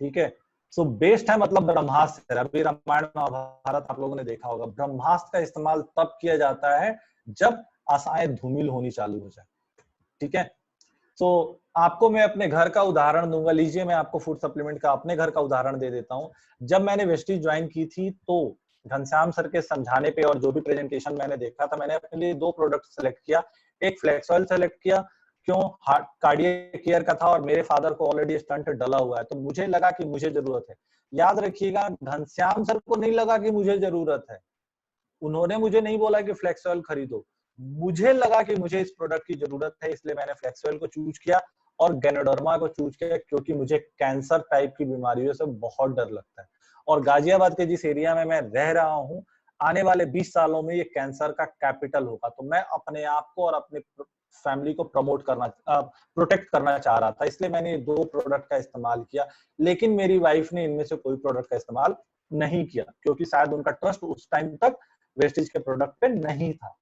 ठीक है, सो बेस्ट है मतलब ब्रह्मास्त्र। अभी रामायण महाभारत आप लोगों ने देखा होगा, ब्रह्मास्त्र का इस्तेमाल तब किया जाता है जब आशाएं धूमिल होनी चालू हो जाए। ठीक है, तो आपको मैं अपने घर का उदाहरण दूंगा। लीजिए, मैं आपको फूड सप्लीमेंट का अपने घर का उदाहरण दे देता हूँ। जब मैंने वेस्टीज ज्वाइन की थी तो घनश्याम सर के समझाने पे और जो भी प्रेजेंटेशन मैंने देखा था, मैंने अपने लिए 2 प्रोडक्ट सेलेक्ट किया। एक फ्लेक्स ऑयल सेलेक्ट किया, क्यों? हार्ट कार्डियक केयर का था और मेरे फादर को ऑलरेडी स्टंट डला हुआ है, तो मुझे लगा कि मुझे जरूरत है। याद रखिएगा, घनश्याम सर को नहीं लगा कि मुझे जरूरत है, उन्होंने मुझे नहीं बोला कि फ्लेक्स ऑयल खरीदो, मुझे लगा कि मुझे इस प्रोडक्ट की जरूरत है, इसलिए मैंने फ्लेक्स ऑयल को चूज किया और गैनोडर्मा को चूज किया, क्योंकि मुझे कैंसर टाइप की बीमारियों से बहुत डर लगता है। और गाजियाबाद के जिस एरिया में मैं रह रहा हूँ, आने वाले 20 सालों में ये कैंसर का कैपिटल होगा। तो मैं अपने आप को और अपने फैमिली को प्रोटेक्ट करना चाह रहा था, इसलिए मैंने 2 प्रोडक्ट का इस्तेमाल किया। लेकिन मेरी वाइफ ने इनमें से कोई प्रोडक्ट का इस्तेमाल नहीं किया, क्योंकि शायद उनका ट्रस्ट उस टाइम तक वेस्टेज के प्रोडक्ट पे नहीं था।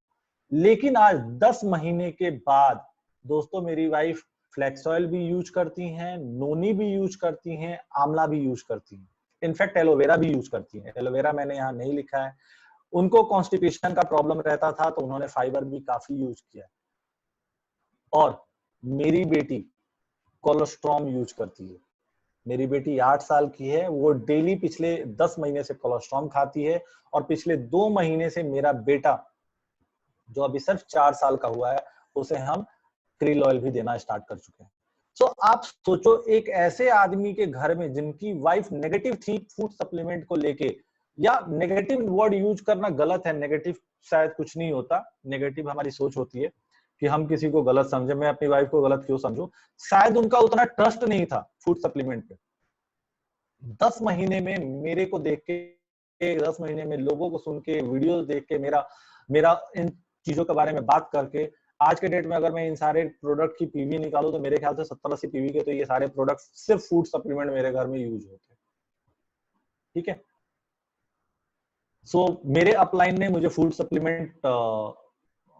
लेकिन आज 10 महीने के बाद दोस्तों, मेरी वाइफ फ्लेक्स ऑयल भी यूज करती हैं, नोनी भी यूज करती हैं, आंवला भी यूज करती हैं, इनफैक्ट एलोवेरा भी यूज करती हैं। एलोवेरा मैंने यहाँ नहीं लिखा है। उनको कॉन्स्टिपेशन का प्रॉब्लम रहता था तो उन्होंने फाइबर भी काफी यूज किया। और मेरी बेटी कोलोस्ट्रॉम यूज करती है। मेरी बेटी 8 साल की है, वो डेली पिछले 10 महीने से कोलोस्ट्रॉम खाती है। और पिछले 2 महीने से मेरा बेटा, जो अभी सिर्फ 4 साल का हुआ है, उसे हम क्रिल ऑयल भी देना स्टार्ट कर चुके हैं। तो आप सोचो, एक ऐसे आदमी के घर में जिनकी वाइफ नेगेटिव थी फूड सप्लीमेंट को लेके, या नेगेटिव वर्ड यूज करना गलत है, नेगेटिव शायद कुछ नहीं होता, नेगेटिव हमारी सोच होती है कि हम किसी को गलत समझे। मैं अपनी वाइफ को गलत क्यों समझूं? शायद उनका उतना ट्रस्ट नहीं था फूड सप्लीमेंट पे। 10 महीने में मेरे को देख के 10 महीने में लोगों को सुन के, वीडियोस देख के, मेरा इन चीजों के बारे में बात करके, आज के डेट में अगर मैं इन सारे प्रोडक्ट की पीवी निकालूं तो मेरे ख्याल से 70-80 पीवी के तो ये सारे प्रोडक्ट सिर्फ फूड सप्लीमेंट मेरे घर में यूज होते हैं। ठीक है, सो मेरे अपलाइन ने मुझे फूड सप्लीमेंट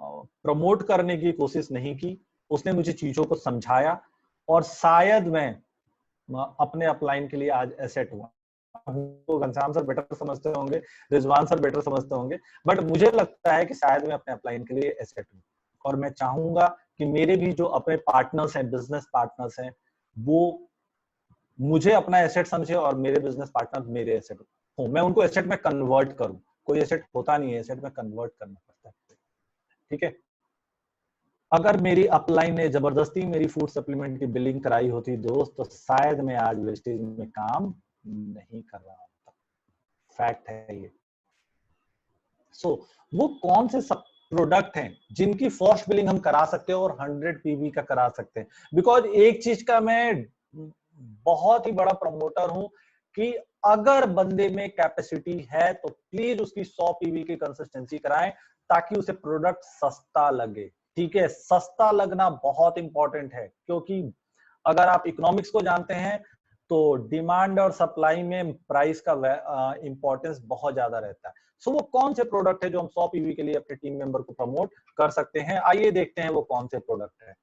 प्रमोट करने की कोशिश नहीं की, उसने मुझे चीजों को समझाया और शायद मैं अपने अपलाइन के लिए आज एसेट हुआ। तो घनश्याम सर बेटर समझते होंगे, रिजवान सर बेटर समझते होंगे, बट मुझे लगता है कि शायद मैं अपने अपलाइन के लिए एसेट हूँ। और मैं चाहूंगा कि मेरे भी जो अपने पार्टनर्स हैं, बिजनेस पार्टनर्स हैं, वो मुझे अपना एसेट समझे और मेरे बिजनेस पार्टनर मेरे एसेट हो, मैं उनको एसेट में कन्वर्ट करूं। कोई एसेट होता नहीं है, एसेट में कन्वर्ट करना पड़ता है। ठीक है, अगर मेरी अपलाइन ने जबरदस्ती मेरी फूड सप्लीमेंट की बिलिंग कराई होती दोस्त, तो शायद मैं आज वेस्टेज में काम नहीं कर रहा होता। फैक्ट है ये। सो वो कौन से सब प्रोडक्ट हैं जिनकी फर्स्ट बिलिंग हम करा सकते हैं और 100 पीवी का करा सकते हैं? बिकॉज एक चीज का मैं बहुत ही बड़ा प्रमोटर हूं कि अगर बंदे में कैपेसिटी है तो प्लीज उसकी 100 पीवी की कंसिस्टेंसी कराएं ताकि उसे प्रोडक्ट सस्ता लगे। ठीक है, सस्ता लगना बहुत इंपॉर्टेंट है, क्योंकि अगर आप इकोनॉमिक्स को जानते हैं तो डिमांड और सप्लाई में प्राइस का इंपॉर्टेंस बहुत ज्यादा रहता है। सो वो कौन से प्रोडक्ट है जो हम 100 पीवी के लिए अपने टीम मेंबर को प्रमोट कर सकते हैं? आइए देखते हैं वो कौन से प्रोडक्ट है।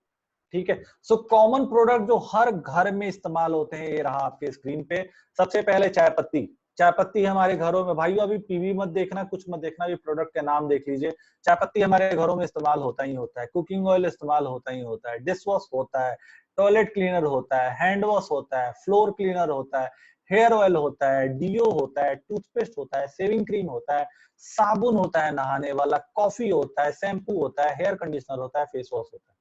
ठीक है, सो कॉमन प्रोडक्ट जो हर घर में इस्तेमाल होते हैं, ये रहा आपके स्क्रीन पे। सबसे पहले चाय पत्ती। चाय पत्ती हमारे घरों में, भाइयों अभी पीवी मत देखना, कुछ मत देखना, अभी प्रोडक्ट के नाम देख लीजिए। चाय पत्ती हमारे घरों में इस्तेमाल होता ही होता है, कुकिंग ऑयल इस्तेमाल होता ही होता है, डिश वॉश होता है, टॉयलेट क्लीनर होता है, हैंड वॉश होता है, फ्लोर क्लीनर होता है, हेयर ऑयल होता है, डीओ होता है, टूथपेस्ट होता है, सेविंग क्रीम होता है, साबुन होता है नहाने वाला, कॉफी होता है, शैम्पू होता है, हेयर कंडीशनर होता है, फेस वॉश होता है।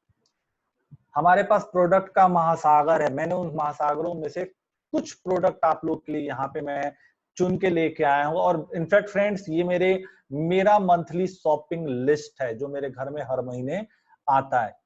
हमारे पास प्रोडक्ट का महासागर है। मैंने उन महासागरों में से कुछ प्रोडक्ट आप लोग के लिए यहाँ पे मैं चुन के लेके आया हूँ। और इनफैक्ट फ्रेंड्स, ये मेरा मंथली शॉपिंग लिस्ट है जो मेरे घर में हर महीने आता है।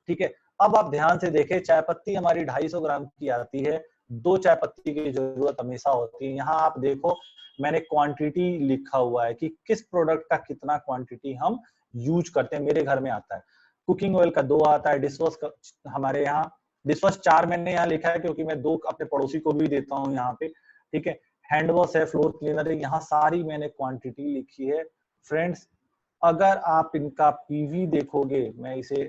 ठीक है, अब आप ध्यान से देखें, चाय पत्ती हमारी 250 ग्राम की आती है। 2 चाय पत्ती की जरूरत हमेशा होती है। यहाँ आप देखो, मैंने क्वांटिटी लिखा हुआ है कि किस प्रोडक्ट का कितना क्वांटिटी हम यूज करते हैं। मेरे घर में आता है कुकिंग ऑयल का 2 आता है, डिशवॉश का हमारे यहाँ डिशवॉश 4 मैंने यहाँ लिखा है क्योंकि मैं 2 अपने पड़ोसी को भी देता हूँ यहाँ पे। ठीक है, हैंड वॉश है, फ्लोर क्लीनर है, यहाँ सारी मैंने क्वांटिटी लिखी है। फ्रेंड्स, अगर आप इनका पीवी देखोगे, मैं इसे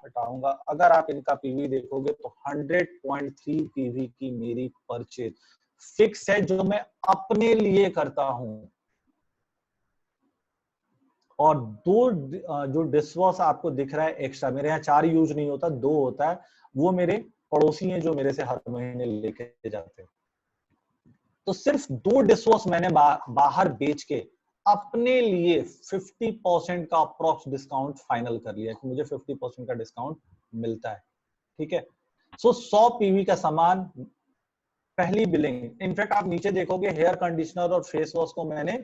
हटाऊंगा, अगर आप इनका पीवी देखोगे तो 100.3 पीवी की मेरी परचेज फिक्स है जो मैं अपने लिए करता हूं। और 2 जो डिशवॉश आपको दिख रहा है एक्स्ट्रा, मेरे यहाँ 4 यूज नहीं होता, 2 होता है, वो मेरे पड़ोसी हैं जो मेरे से हर महीने लेके जाते हैं। तो सिर्फ 2 डिशवॉश मैंने बाहर बेच के अपने लिए 50% का अप्रोक्स डिस्काउंट फाइनल कर लिया कि मुझे 50% का डिस्काउंट मिलता है। ठीक है, सो 100 पीवी का सामान, पहली बिलिंग। इनफैक्ट आप नीचे देखोगे हेयर कंडीशनर और फेस वॉश को मैंने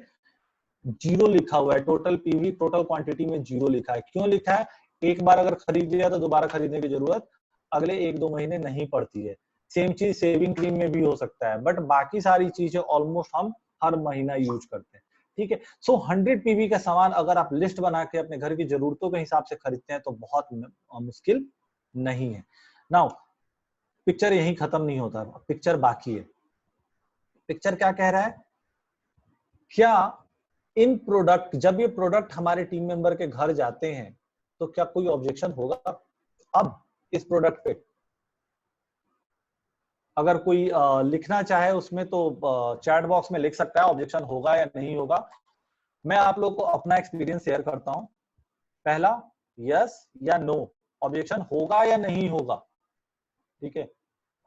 0 लिखा हुआ है, टोटल पीवी टोटल क्वांटिटी में 0 लिखा है। क्यों लिखा है? एक बार अगर खरीद लिया तो दोबारा खरीदने की जरूरत अगले 1-2 महीने नहीं पड़ती है। सेम चीज सेविंग क्रीम में भी हो सकता है, बट बाकी सारी चीजें ऑलमोस्ट हम हर महीना यूज करते हैं। ठीक है, सो 100 पीवी का सामान अगर आप लिस्ट बना के अपने घर की जरूरतों के हिसाब से खरीदते हैं तो बहुत मुश्किल नहीं है। नाउ पिक्चर यही खत्म नहीं होता, पिक्चर बाकी है। पिक्चर क्या कह रहा है? क्या इन प्रोडक्ट, जब ये प्रोडक्ट हमारे टीम मेंबर के घर जाते हैं तो क्या कोई ऑब्जेक्शन होगा अब इस प्रोडक्ट पे? अगर कोई लिखना चाहे उसमें तो चैट बॉक्स में लिख सकता है, ऑब्जेक्शन होगा या नहीं होगा। मैं आप लोग को अपना एक्सपीरियंस शेयर करता हूं। पहला, यस या नो, ऑब्जेक्शन होगा या नहीं होगा। ठीक है,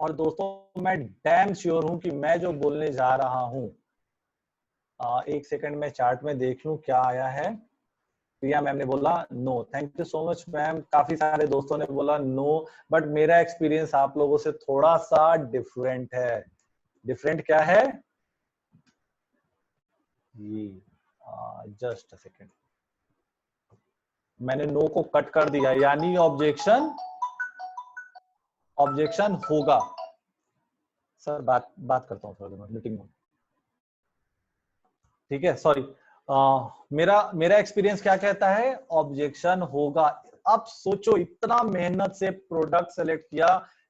और दोस्तों मैं डैम श्योर हूं कि मैं जो बोलने जा रहा हूं, एक सेकंड में चार्ट में देख लूं क्या आया है। प्रिया मैम ने बोला no, thank you so much ma'am. काफी सारे दोस्तों ने बोला नो, बट मेरा एक्सपीरियंस आप लोगों से थोड़ा सा डिफरेंट है। डिफरेंट क्या है? ये जस्ट अ सेकंड, मैंने नो को कट कर दिया, यानी ऑब्जेक्शन होगा। सर बात करता हूँ थोड़ी देर मीटिंग में। ठीक है, सॉरी, मेरा एक्सपीरियंस क्या कहता है, ऑब्जेक्शन होगा। अब सोचो, इतना मेहनत से प्रोडक्ट सेलेक्ट किया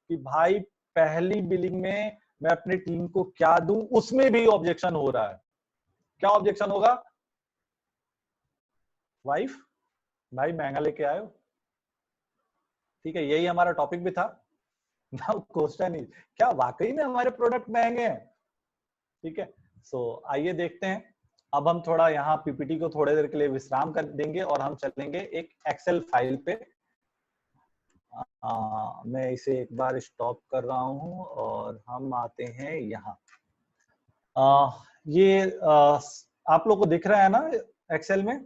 कि भाई पहली बिलिंग में मैं अपनी टीम को क्या दूं, उसमें भी ऑब्जेक्शन हो रहा है। क्या ऑब्जेक्शन होगा? वाइफ, भाई महंगा लेके आयो। ठीक है, यही हमारा टॉपिक भी था। नाउ क्वेश्चन इज, क्या वाकई में हमारे प्रोडक्ट महंगे हैं? ठीक है, सो आइए देखते हैं। अब हम थोड़ा यहाँ पीपीटी को थोड़ी देर के लिए विश्राम कर देंगे और हम चलेंगे एक एक्सेल फाइल पे। मैं इसे एक बार स्टॉप कर रहा हूं और हम आते हैं यहाँ। ये आप लोग को दिख रहा है ना एक्सेल में?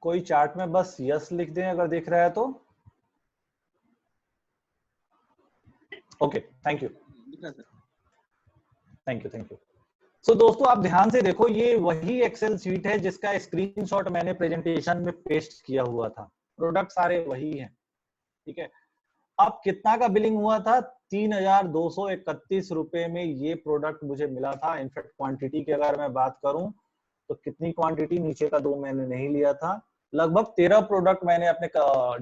कोई चार्ट में बस यस लिख दें अगर दिख रहा है तो। Okay, thank you, thank you, thank you. So दोस्तों, आप ध्यान से देखो, ये वही एक्सेल शीट है जिसका स्क्रीनशॉट मैंने प्रेजेंटेशन में पेस्ट किया हुआ था। प्रोडक्ट सारे वही हैं। ठीक है, अब कितना का बिलिंग हुआ था? 3,231 रुपए में ये प्रोडक्ट मुझे मिला था। इनफैक्ट क्वांटिटी की अगर मैं बात करूं तो कितनी क्वांटिटी, नीचे का 2 मैंने नहीं लिया था, लगभग 13 प्रोडक्ट मैंने अपने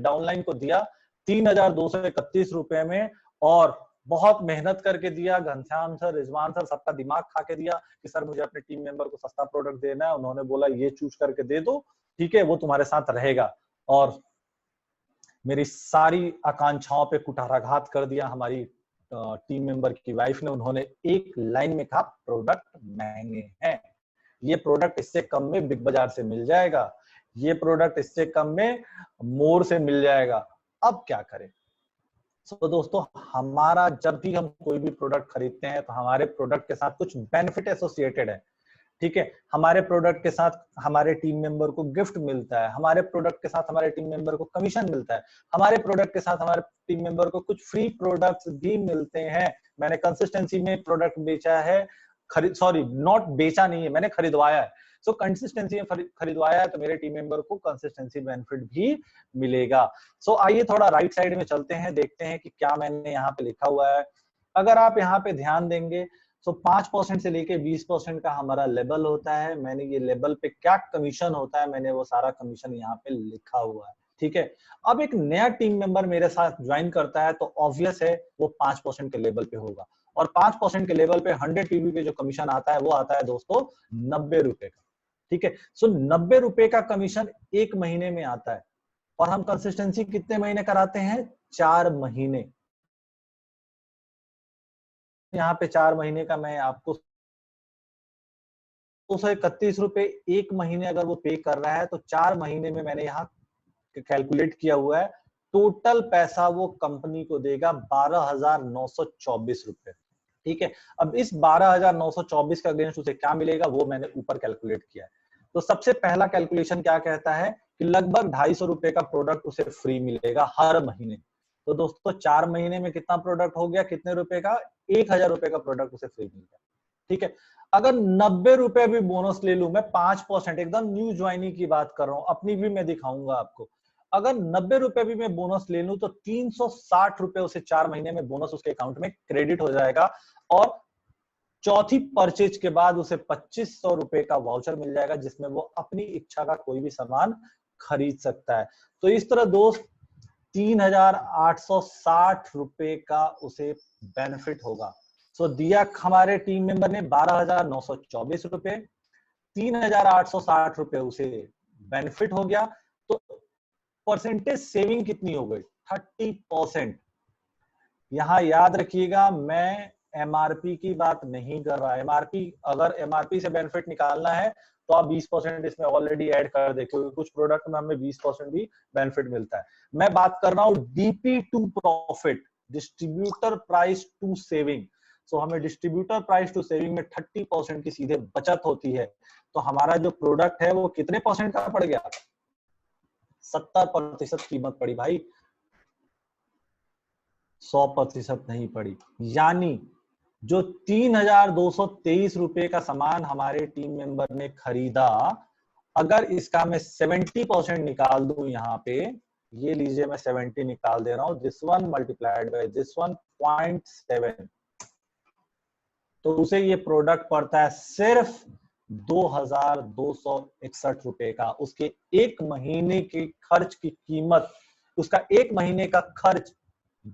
डाउनलाइन को दिया 3,231 रुपए में। और बहुत मेहनत करके दिया, घनश्याम सर, रिजवान सर, सबका दिमाग खा के दिया कि सर मुझे अपने टीम मेंबर को सस्ता प्रोडक्ट देना है। उन्होंने बोला ये चूज करके दे दो, ठीक है, वो तुम्हारे साथ रहेगा। और मेरी सारी आकांक्षाओं पे कुठाराघात कर दिया हमारी टीम मेंबर की वाइफ ने। उन्होंने एक लाइन में कहा, प्रोडक्ट महंगे हैं, ये प्रोडक्ट इससे कम में बिग बाजार से मिल जाएगा, ये प्रोडक्ट इससे कम में मोर से मिल जाएगा। अब क्या करें? तो दोस्तों, हमारा जब भी हम कोई भी प्रोडक्ट खरीदते हैं तो हमारे प्रोडक्ट के साथ कुछ बेनिफिट एसोसिएटेड है। ठीक है, हमारे प्रोडक्ट के साथ हमारे टीम मेंबर को गिफ्ट मिलता है, हमारे प्रोडक्ट के साथ हमारे टीम मेंबर को कमीशन मिलता है, हमारे प्रोडक्ट के साथ हमारे टीम मेंबर को कुछ फ्री प्रोडक्ट्स भी मिलते हैं। मैंने कंसिस्टेंसी में प्रोडक्ट बेचा है, नॉट बेचा नहीं है, मैंने खरीदवाया है। सो कंसिस्टेंसी में खरीदवाया है तो मेरे टीम मेंबर को कंसिस्टेंसी बेनिफिट भी मिलेगा। सो आइए थोड़ा राइट साइड में चलते हैं, देखते हैं कि क्या मैंने यहाँ पे लिखा हुआ है। अगर आप यहाँ पे ध्यान देंगे तो 5% से लेके 20% का हमारा लेवल होता है। मैंने ये लेवल पे क्या कमीशन होता है, मैंने वो सारा कमीशन यहाँ पे लिखा हुआ है। ठीक है, अब एक नया टीम मेंबर मेरे साथ ज्वाइन करता है तो ऑब्वियस है वो 5% के लेवल पे होगा। और 5% के लेवल पे 100 टीवी पे जो कमीशन आता है वो आता है दोस्तों 90 रुपए का। ठीक है, सो 90 रुपए का कमीशन एक महीने में आता है। और हम कंसिस्टेंसी कितने महीने कराते हैं? 4 महीने। यहाँ पे 4 महीने का मैं आपको 231 रुपए एक महीने अगर वो पे कर रहा है तो 4 महीने में मैंने यहाँ कैलकुलेट किया हुआ है, टोटल पैसा वो कंपनी को देगा 12,924 रुपए। ठीक है, अब इस 12,924 का अगेंस्ट उसे क्या मिलेगा वो मैंने ऊपर कैलकुलेट किया है। तो सबसे पहला कैलकुलेशन क्या कहता है कि लगभग 250 रुपए का प्रोडक्ट उसे फ्री मिलेगा हर महीने। तो दोस्तों 4 महीने में कितना प्रोडक्ट हो गया, कितने रुपए का? 1,000 रुपए का प्रोडक्ट उसे फ्री मिल गया। ठीक है, अगर 90 रुपए भी बोनस ले लूं मैं, 5%, एकदम न्यू ज्वाइनिंग की बात कर रहा हूं, अपनी भी मैं दिखाऊंगा आपको। अगर 90 रुपए भी मैं बोनस ले लूं तो 360 रुपए उसे 4 महीने में बोनस उसके अकाउंट में क्रेडिट हो जाएगा। और चौथी परचेज के बाद उसे 2,500 रुपए का वाउचर मिल जाएगा जिसमें वो अपनी इच्छा का कोई भी सामान खरीद सकता है। तो इस तरह दोस्त 3,860 रुपए का उसे बेनिफिट होगा। सो दिया हमारे टीम मेंबर ने 12,924 रुपए, 3,860 रुपए उसे बेनिफिट हो गया। तो परसेंटेज सेविंग कितनी हो गई? 30%। यहां याद रखिएगा, मैं एमआरपी की बात नहीं कर रहा। एमआरपी, अगर एमआरपी से बेनिफिट निकालना है तो आप 20% इसमें ऑलरेडी ऐड कर दे, क्योंकि कुछ प्रोडक्ट में हमें 20% भी बेनिफिट मिलता है। मैं बात कर रहा हूं DP to profit, distributor price to saving. So हमें डिस्ट्रीब्यूटर प्राइस टू सेविंग में 30% की सीधे बचत होती है। तो हमारा जो प्रोडक्ट है वो कितने परसेंट का पड़ गया? 70% कीमत पड़ी भाई, 100% नहीं पड़ी। यानी जो 3,223 रुपए का सामान हमारे टीम मेंबर ने खरीदा, अगर इसका मैं 70% निकाल दूं यहाँ पे, ये लीजिए मैं 70 निकाल दे रहा हूं, this one multiplied by this one 0.7, तो उसे ये प्रोडक्ट पड़ता है सिर्फ 2261 रुपए का। उसके एक महीने के खर्च की कीमत, उसका एक महीने का खर्च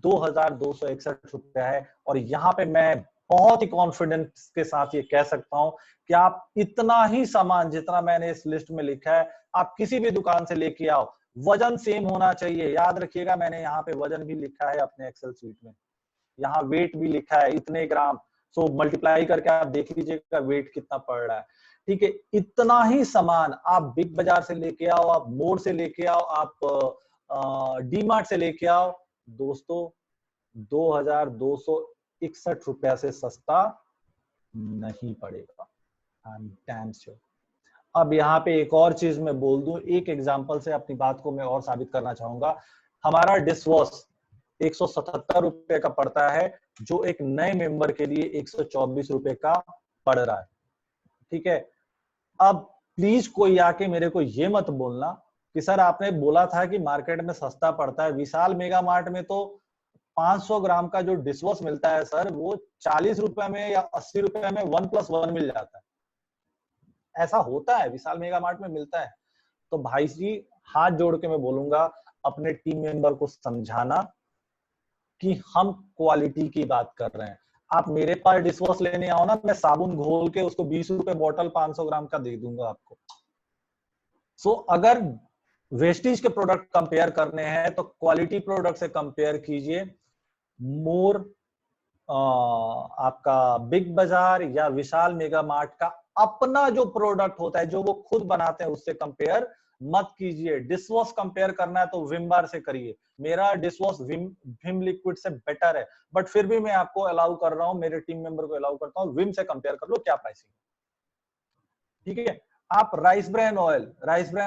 2261 रुपया है। और यहाँ पे मैं बहुत ही कॉन्फिडेंस के साथ ये कह सकता हूं कि आप इतना ही सामान जितना मैंने इस लिस्ट में लिखा है आप किसी भी दुकान से लेके आओ, वजन सेम होना चाहिए। याद रखिएगा मैंने यहाँ पे वजन भी लिखा है अपने एक्सेल शीट में, यहाँ वेट भी लिखा है इतने ग्राम। सो मल्टीप्लाई करके आप देख लीजिएगा वेट कितना पड़ रहा है। ठीक है, इतना ही सामान आप बिग बाजार से लेके आओ, आप मोड़ से लेके आओ, आप डी मार्ट से लेके आओ, दोस्तों 2261 रुपया से सस्ता नहीं पड़ेगा। I am damn sure. अब यहाँ पे एक और चीज मैं बोल दूं, एक एग्जांपल से अपनी बात को मैं और साबित करना चाहूंगा। हमारा डिश वॉश 177 रुपए का पड़ता है, जो एक नए मेंबर के लिए 124 रुपए का पड़ रहा है। ठीक है, अब प्लीज कोई आके मेरे को ये मत बोलना कि सर आपने बोला था कि मार्केट में सस्ता पड़ता है। विशाल मेगा मार्ट में तो 500 ग्राम का जो डिश वॉश मिलता है सर, वो 40 रुपए में या 80 रुपए में 1+1 मिल जाता है। ऐसा होता है, विशाल मेगा मार्ट में मिलता है। तो भाई जी हाथ जोड़ के मैं बोलूंगा अपने टीम मेंबर को समझाना कि हम क्वालिटी की बात कर रहे हैं। आप मेरे पास डिश वॉश लेने आओ ना, मैं साबुन घोल के उसको 20 रुपए बॉटल 500 ग्राम का दे दूंगा आपको। सो अगर वेस्टेज के प्रोडक्ट कंपेयर करने हैं तो क्वालिटी प्रोडक्ट से कंपेयर कीजिए। मोर आपका बिग बाजार या विशाल मेगा मार्ट का अपना जो प्रोडक्ट होता है जो वो खुद बनाते हैं उससे कंपेयर मत कीजिए। डिश वॉश कंपेयर करना है तो विम बार से करिए। मेरा डिश वॉश विम लिक्विड से बेटर है, बट फिर भी मैं आपको अलाउ कर रहा हूं, मेरे टीम मेंबर को अलाउ करता हूं, विम से कंपेयर कर लो क्या प्राइसिंग। ठीक है, आप राइस ब्रान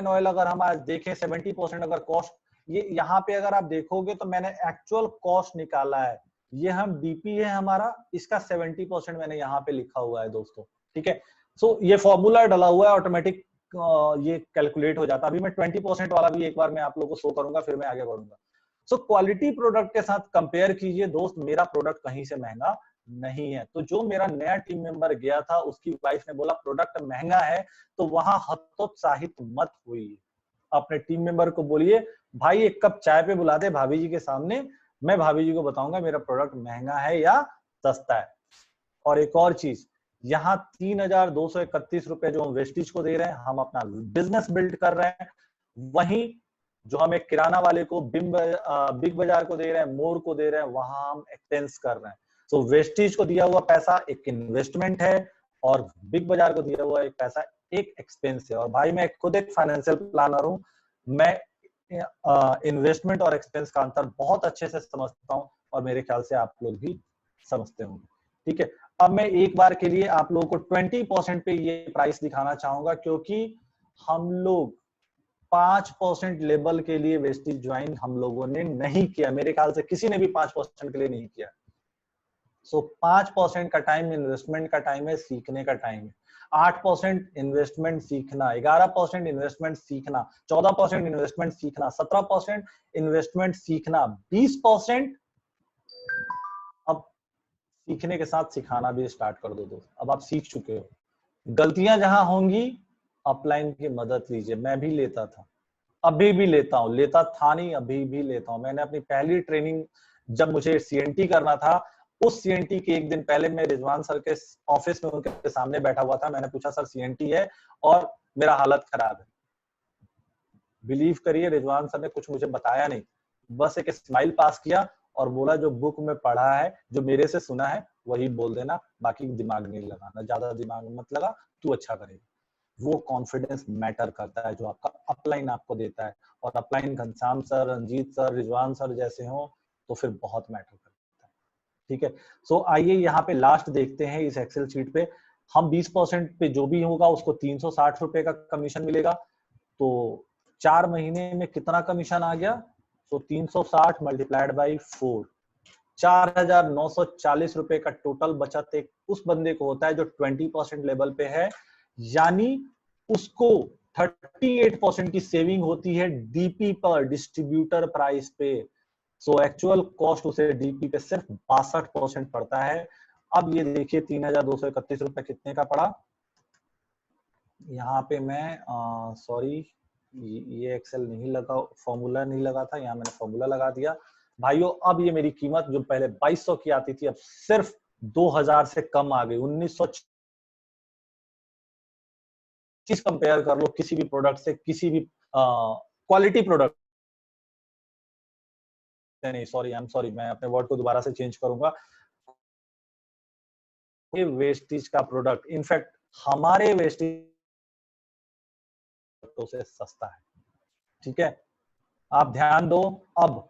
ऑयल अगर हम आज देखें 70% अगर कॉस्ट, ये यहाँ पे अगर आप देखोगे तो मैंने एक्चुअल कॉस्ट निकाला है, ये हम डीपी है हमारा, इसका 70% मैंने यहाँ पे लिखा हुआ है दोस्तों। ठीक है, सो ये फॉर्मूला डला हुआ है, ऑटोमेटिक ये कैलकुलेट हो जाता है। अभी मैं 20% वाला भी एक बार मैं आप लोगों को शो करूंगा, फिर मैं आगे बढ़ूंगा। सो क्वालिटी प्रोडक्ट के साथ कंपेयर कीजिए दोस्त, मेरा प्रोडक्ट कहीं से महंगा नहीं है। तो जो मेरा नया टीम मेंबर गया था उसकी वाइफ ने बोला प्रोडक्ट महंगा है, तो वहां हतोत्साहित मत होइए। अपने टीम मेंबर को बोलिए भाई एक कप चाय पे बुला दे भाभी जी के सामने, मैं भाभी जी को बताऊंगा मेरा प्रोडक्ट महंगा है या सस्ता है। और एक और चीज, यहाँ 3231 रुपए जो हम वेस्टेज को दे रहे हैं, हम अपना बिजनेस बिल्ड कर रहे हैं। वहीं जो हम एक किराना वाले को बिग बाजार को दे रहे हैं, मोर को दे रहे हैं, वहां हम एक्सपेंस कर रहे हैं। तो वेस्टेज को दिया हुआ पैसा एक इन्वेस्टमेंट है और बिग बाजार को दिया हुआ एक पैसा एक एक्सपेंस है। और भाई मैं खुद एक फाइनेंशियल प्लानर हूं, मैं इन्वेस्टमेंट और एक्सपेंस का अंतर बहुत अच्छे से समझता हूं और मेरे ख्याल से आप लोग भी समझते होंगे। ठीक है, अब मैं एक बार के लिए आप लोगों को 20% पे ये प्राइस दिखाना चाहूंगा, क्योंकि हम लोग 5% लेवल के लिए वेस्टेज ज्वाइन हम लोगों ने नहीं किया, मेरे ख्याल से किसी ने भी 5% के लिए नहीं किया। सो 5% का टाइम इन्वेस्टमेंट का टाइम है, सीखने का टाइम है। 8% इन्वेस्टमेंट सीखना, 11% इन्वेस्टमेंट सीखना, 14% इन्वेस्टमेंट सीखना, 17% इन्वेस्टमेंट सीखना, 20% अब सीखने के साथ सिखाना भी स्टार्ट कर दो दोस्त। अब आप सीख चुके हो, गलतियां जहां होंगी अपलाइन की मदद लीजिए। मैं भी लेता था, अभी भी लेता हूं, लेता था नहीं अभी भी लेता हूं। मैंने अपनी पहली ट्रेनिंग जब मुझे सीएनटी करना था, उस सीएनटी के एक दिन पहले मैं रिजवान सर के ऑफिस में उनके सामने बैठा हुआ था। मैंने पूछा सर सीएनटी है और मेरा हालत खराब है। बिलीव करिए रिजवान सर ने कुछ मुझे बताया नहीं, बस एक स्माइल पास किया और बोला जो बुक में पढ़ा है, जो मेरे से सुना है वही बोल देना, बाकी दिमाग नहीं लगाना, ज्यादा दिमाग मत लगा, तू अच्छा करेगा। वो कॉन्फिडेंस मैटर करता है जो आपका अपलाइन आपको देता है। और upline Ghanshyam sir, Ranjit sir, Rizwan sir जैसे हो तो फिर बहुत मैटर करता है। ठीक है, सो आइए यहाँ पे लास्ट देखते हैं इस एक्सेल शीट पे। हम 20% पे जो भी होगा उसको 360 रुपए का कमीशन मिलेगा। तो 4 महीने में कितना कमीशन आ गया? तो 360 मल्टीप्लाइड बाई 4, 4940 रुपए का टोटल बचत एक उस बंदे को होता है जो 20% लेवल पे है, यानी उसको 38% की सेविंग होती है डीपी पर, डिस्ट्रीब्यूटर प्राइस पे। सो एक्चुअल कॉस्ट उसे डीपी पे सिर्फ 62% पड़ता है। अब ये देखिए 3231 रुपए कितने का पड़ा। यहाँ पे मैं सॉरी ये एक्सेल नहीं लगा, फॉर्मूला नहीं लगा था, यहाँ मैंने फॉर्मूला लगा दिया। भाइयों अब ये मेरी कीमत जो पहले 2200 की आती थी अब सिर्फ 2000 से कम आ गई। 1925 कंपेयर कर लो किसी भी प्रोडक्ट से, किसी भी क्वालिटी प्रोडक्ट नहीं, सॉरी आई एम सॉरी, मैं अपने वर्ड को दोबारा से चेंज करूंगा। वेस्टेज का प्रोडक्ट इनफैक्ट हमारे वेस्टेज से सस्ता है। ठीक है, आप ध्यान दो। अब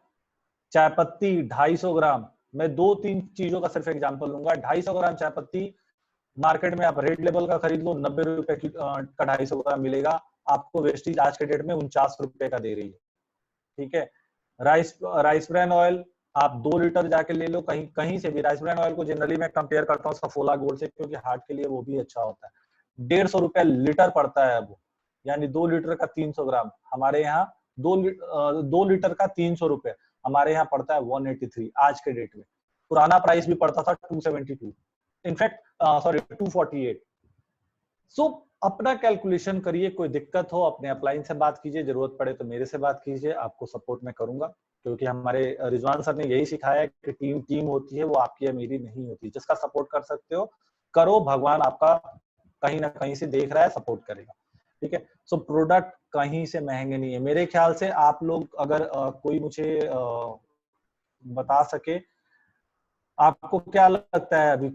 चाय पत्ती 250 ग्राम, मैं 2-3 चीजों का सिर्फ एग्जांपल लूंगा। 250 ग्राम चाय पत्ती मार्केट में आप रेड लेबल का खरीद लो, 90 रुपए का 250 ग्राम मिलेगा आपको। वेस्टेज आज के डेट में 49 रुपए का दे रही है। ठीक है, राइस ब्रान ऑयल आप 2 लीटर जाके ले लो कहीं से भी। राइस ब्रान ऑयल को जनरली मैं कंपेयर करता हूँ सफोला गोल्ड से, क्योंकि हार्ट के लिए वो भी अच्छा होता है। 150 रुपए लीटर पड़ता है वो, यानी 2 लीटर का 300 ग्राम। हमारे यहाँ 2 लीटर का 300 रुपए, हमारे यहाँ पड़ता है 183 आज के डेट में। पुराना प्राइस भी पड़ता था 272, इनफैक्ट सॉरी 248। सो अपना कैलकुलेशन करिए, कोई दिक्कत हो अपने अपलाइन से बात कीजिए, जरूरत पड़े तो मेरे से बात कीजिए, आपको सपोर्ट मैं करूंगा। क्योंकि हमारे रिजवान सर ने यही सिखाया है कि टीम होती है, वो आपकी या मेरी नहीं होती। जिसका सपोर्ट कर सकते हो करो, भगवान आपका कहीं ना कहीं से देख रहा है, सपोर्ट करेगा। ठीक है, सो प्रोडक्ट कहीं से महंगे नहीं है मेरे ख्याल से। आप लोग अगर कोई मुझे बता सके आपको क्या लगता है, अभी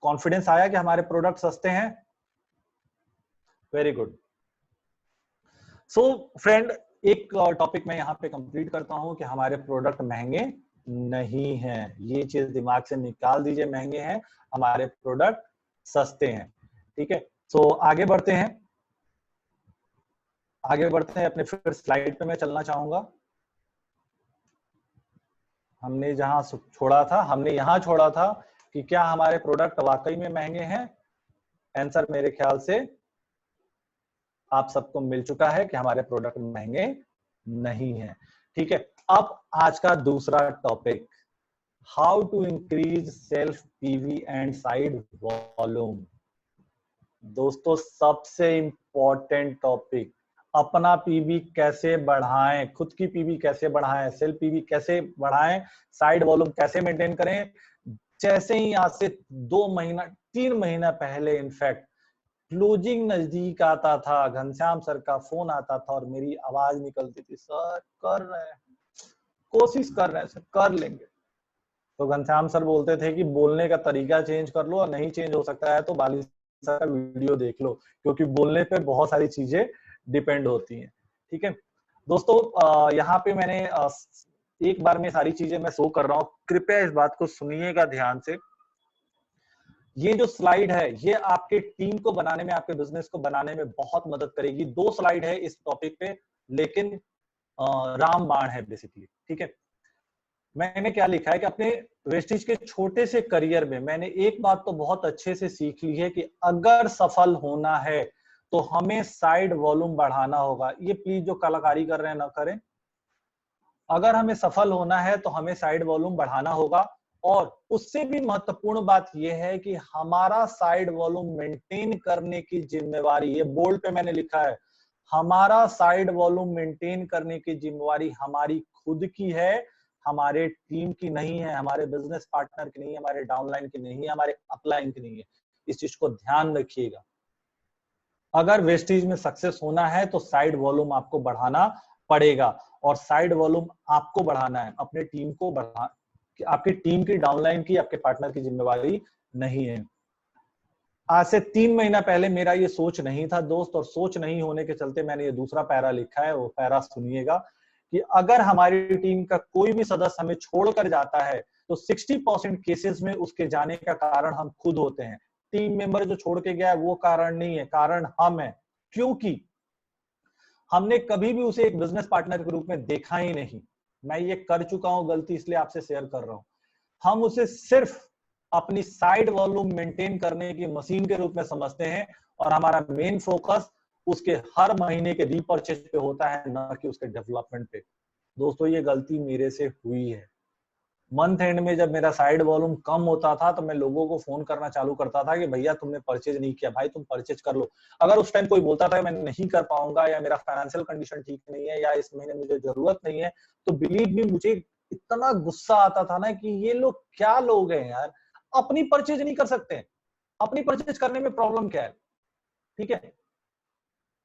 कॉन्फिडेंस आया कि हमारे प्रोडक्ट सस्ते हैं? Very good. सो फ्रेंड, एक टॉपिक मैं यहाँ पे कंप्लीट करता हूँ कि हमारे प्रोडक्ट महंगे नहीं हैं। ये चीज दिमाग से निकाल दीजिए, महंगे हैं, हमारे प्रोडक्ट सस्ते हैं। ठीक है, सो आगे बढ़ते हैं। अपने फिर स्लाइड पे मैं चलना चाहूंगा। हमने जहां छोड़ा था, हमने यहाँ छोड़ा था कि क्या हमारे प्रोडक्ट वाकई में महंगे हैं। आंसर मेरे ख्याल से आप सबको मिल चुका है कि हमारे प्रोडक्ट महंगे नहीं है। ठीक है, अब आज का दूसरा topic, how to increase self PV and side volume. दोस्तों सबसे इंपॉर्टेंट टॉपिक, अपना पीवी कैसे बढ़ाएं, खुद की पीवी कैसे बढ़ाएं, सेल्फ पीवी कैसे बढ़ाएं, साइड वॉल्यूम कैसे मेंटेन करें। जैसे ही आज से 3 महीना पहले इनफैक्ट क्लोजिंग नजदीक आता था, घनश्याम सर का फोन आता था और मेरी आवाज निकलती थी, सर कर रहे हैं, कोशिश कर रहे हैं सर, कर लेंगे। तो घनश्याम सर बोलते थे कि बोलने का तरीका चेंज कर लो, और नहीं चेंज हो सकता है तो बाली सर का वीडियो देख लो, क्योंकि बोलने पे बहुत सारी चीजें डिपेंड होती हैं। ठीक है दोस्तों, यहाँ पे मैंने एक बार में सारी चीजें मैं शो कर रहा हूँ, कृपया इस बात को सुनिएगा ध्यान से। ये जो स्लाइड है ये आपके टीम को बनाने में, आपके बिजनेस को बनाने में बहुत मदद करेगी। 2 स्लाइड है इस टॉपिक पे, लेकिन रामबाण है बेसिकली। ठीक है, मैंने क्या लिखा है कि अपने वेस्टेज के छोटे से करियर में मैंने एक बात तो बहुत अच्छे से सीख ली है कि अगर सफल होना है तो हमें साइड वॉल्यूम बढ़ाना होगा। ये प्लीज जो कलाकारी कर रहे हैं ना करें। अगर हमें सफल होना है तो हमें साइड वॉल्यूम बढ़ाना होगा, और उससे भी महत्वपूर्ण बात यह है कि हमारा साइड वॉल्यूम मेंटेन करने की जिम्मेवारी, ये बोल्ड पे मैंने लिखा है, हमारा साइड वॉल्यूम मेंटेन करने की जिम्मेवारी हमारी खुद की है, हमारे टीम की नहीं है, हमारे बिजनेस पार्टनर की नहीं है, हमारे डाउनलाइन की नहीं है, हमारे अपलाइन की नहीं है। इस चीज को ध्यान रखिएगा। अगर वेस्टेज में सक्सेस होना है तो साइड वॉल्यूम आपको बढ़ाना पड़ेगा, और साइड वॉल्यूम आपको बढ़ाना है, अपने टीम को बढ़ा, आपकी टीम की, डाउनलाइन की, आपके पार्टनर की जिम्मेवारी नहीं है। आज से 3 महीना पहले मेरा ये सोच नहीं था दोस्त, और सोच नहीं होने के चलते मैंने ये दूसरा पैरा लिखा है, वो पैरा सुनिएगा कि अगर हमारी टीम का कोई भी सदस्य हमें छोड़कर जाता है तो 60% केसेस में उसके जाने का कारण हम खुद होते हैं। टीम मेंबर जो छोड़ के गया है वो कारण नहीं है, कारण हम है, क्योंकि हमने कभी भी उसे एक बिजनेस पार्टनर के रूप में देखा ही नहीं। मैं ये कर चुका हूं गलती, इसलिए आपसे शेयर कर रहा हूं। हम उसे सिर्फ अपनी साइड वॉल्यूम मेंटेन करने की मशीन के रूप में समझते हैं, और हमारा मेन फोकस उसके हर महीने के रीपरचेज पे होता है, ना कि उसके डेवलपमेंट पे। दोस्तों ये गलती मेरे से हुई है, मंथ एंड में जब मेरा साइड वॉल्यूम कम होता था तो मैं लोगों को फोन करना चालू करता था कि भैया तुमने परचेज नहीं किया, भाई तुम परचेज कर लो। अगर उस टाइम कोई बोलता था मैं नहीं कर पाऊंगा या मेरा फाइनेंशियल कंडीशन ठीक नहीं है या इस महीने मुझे जरूरत नहीं है, तो बिलीव मी मुझे इतना गुस्सा आता था ना कि ये लोग क्या लोग हैं यार, अपनी परचेज नहीं कर सकते, अपनी परचेज करने में प्रॉब्लम क्या है। ठीक है,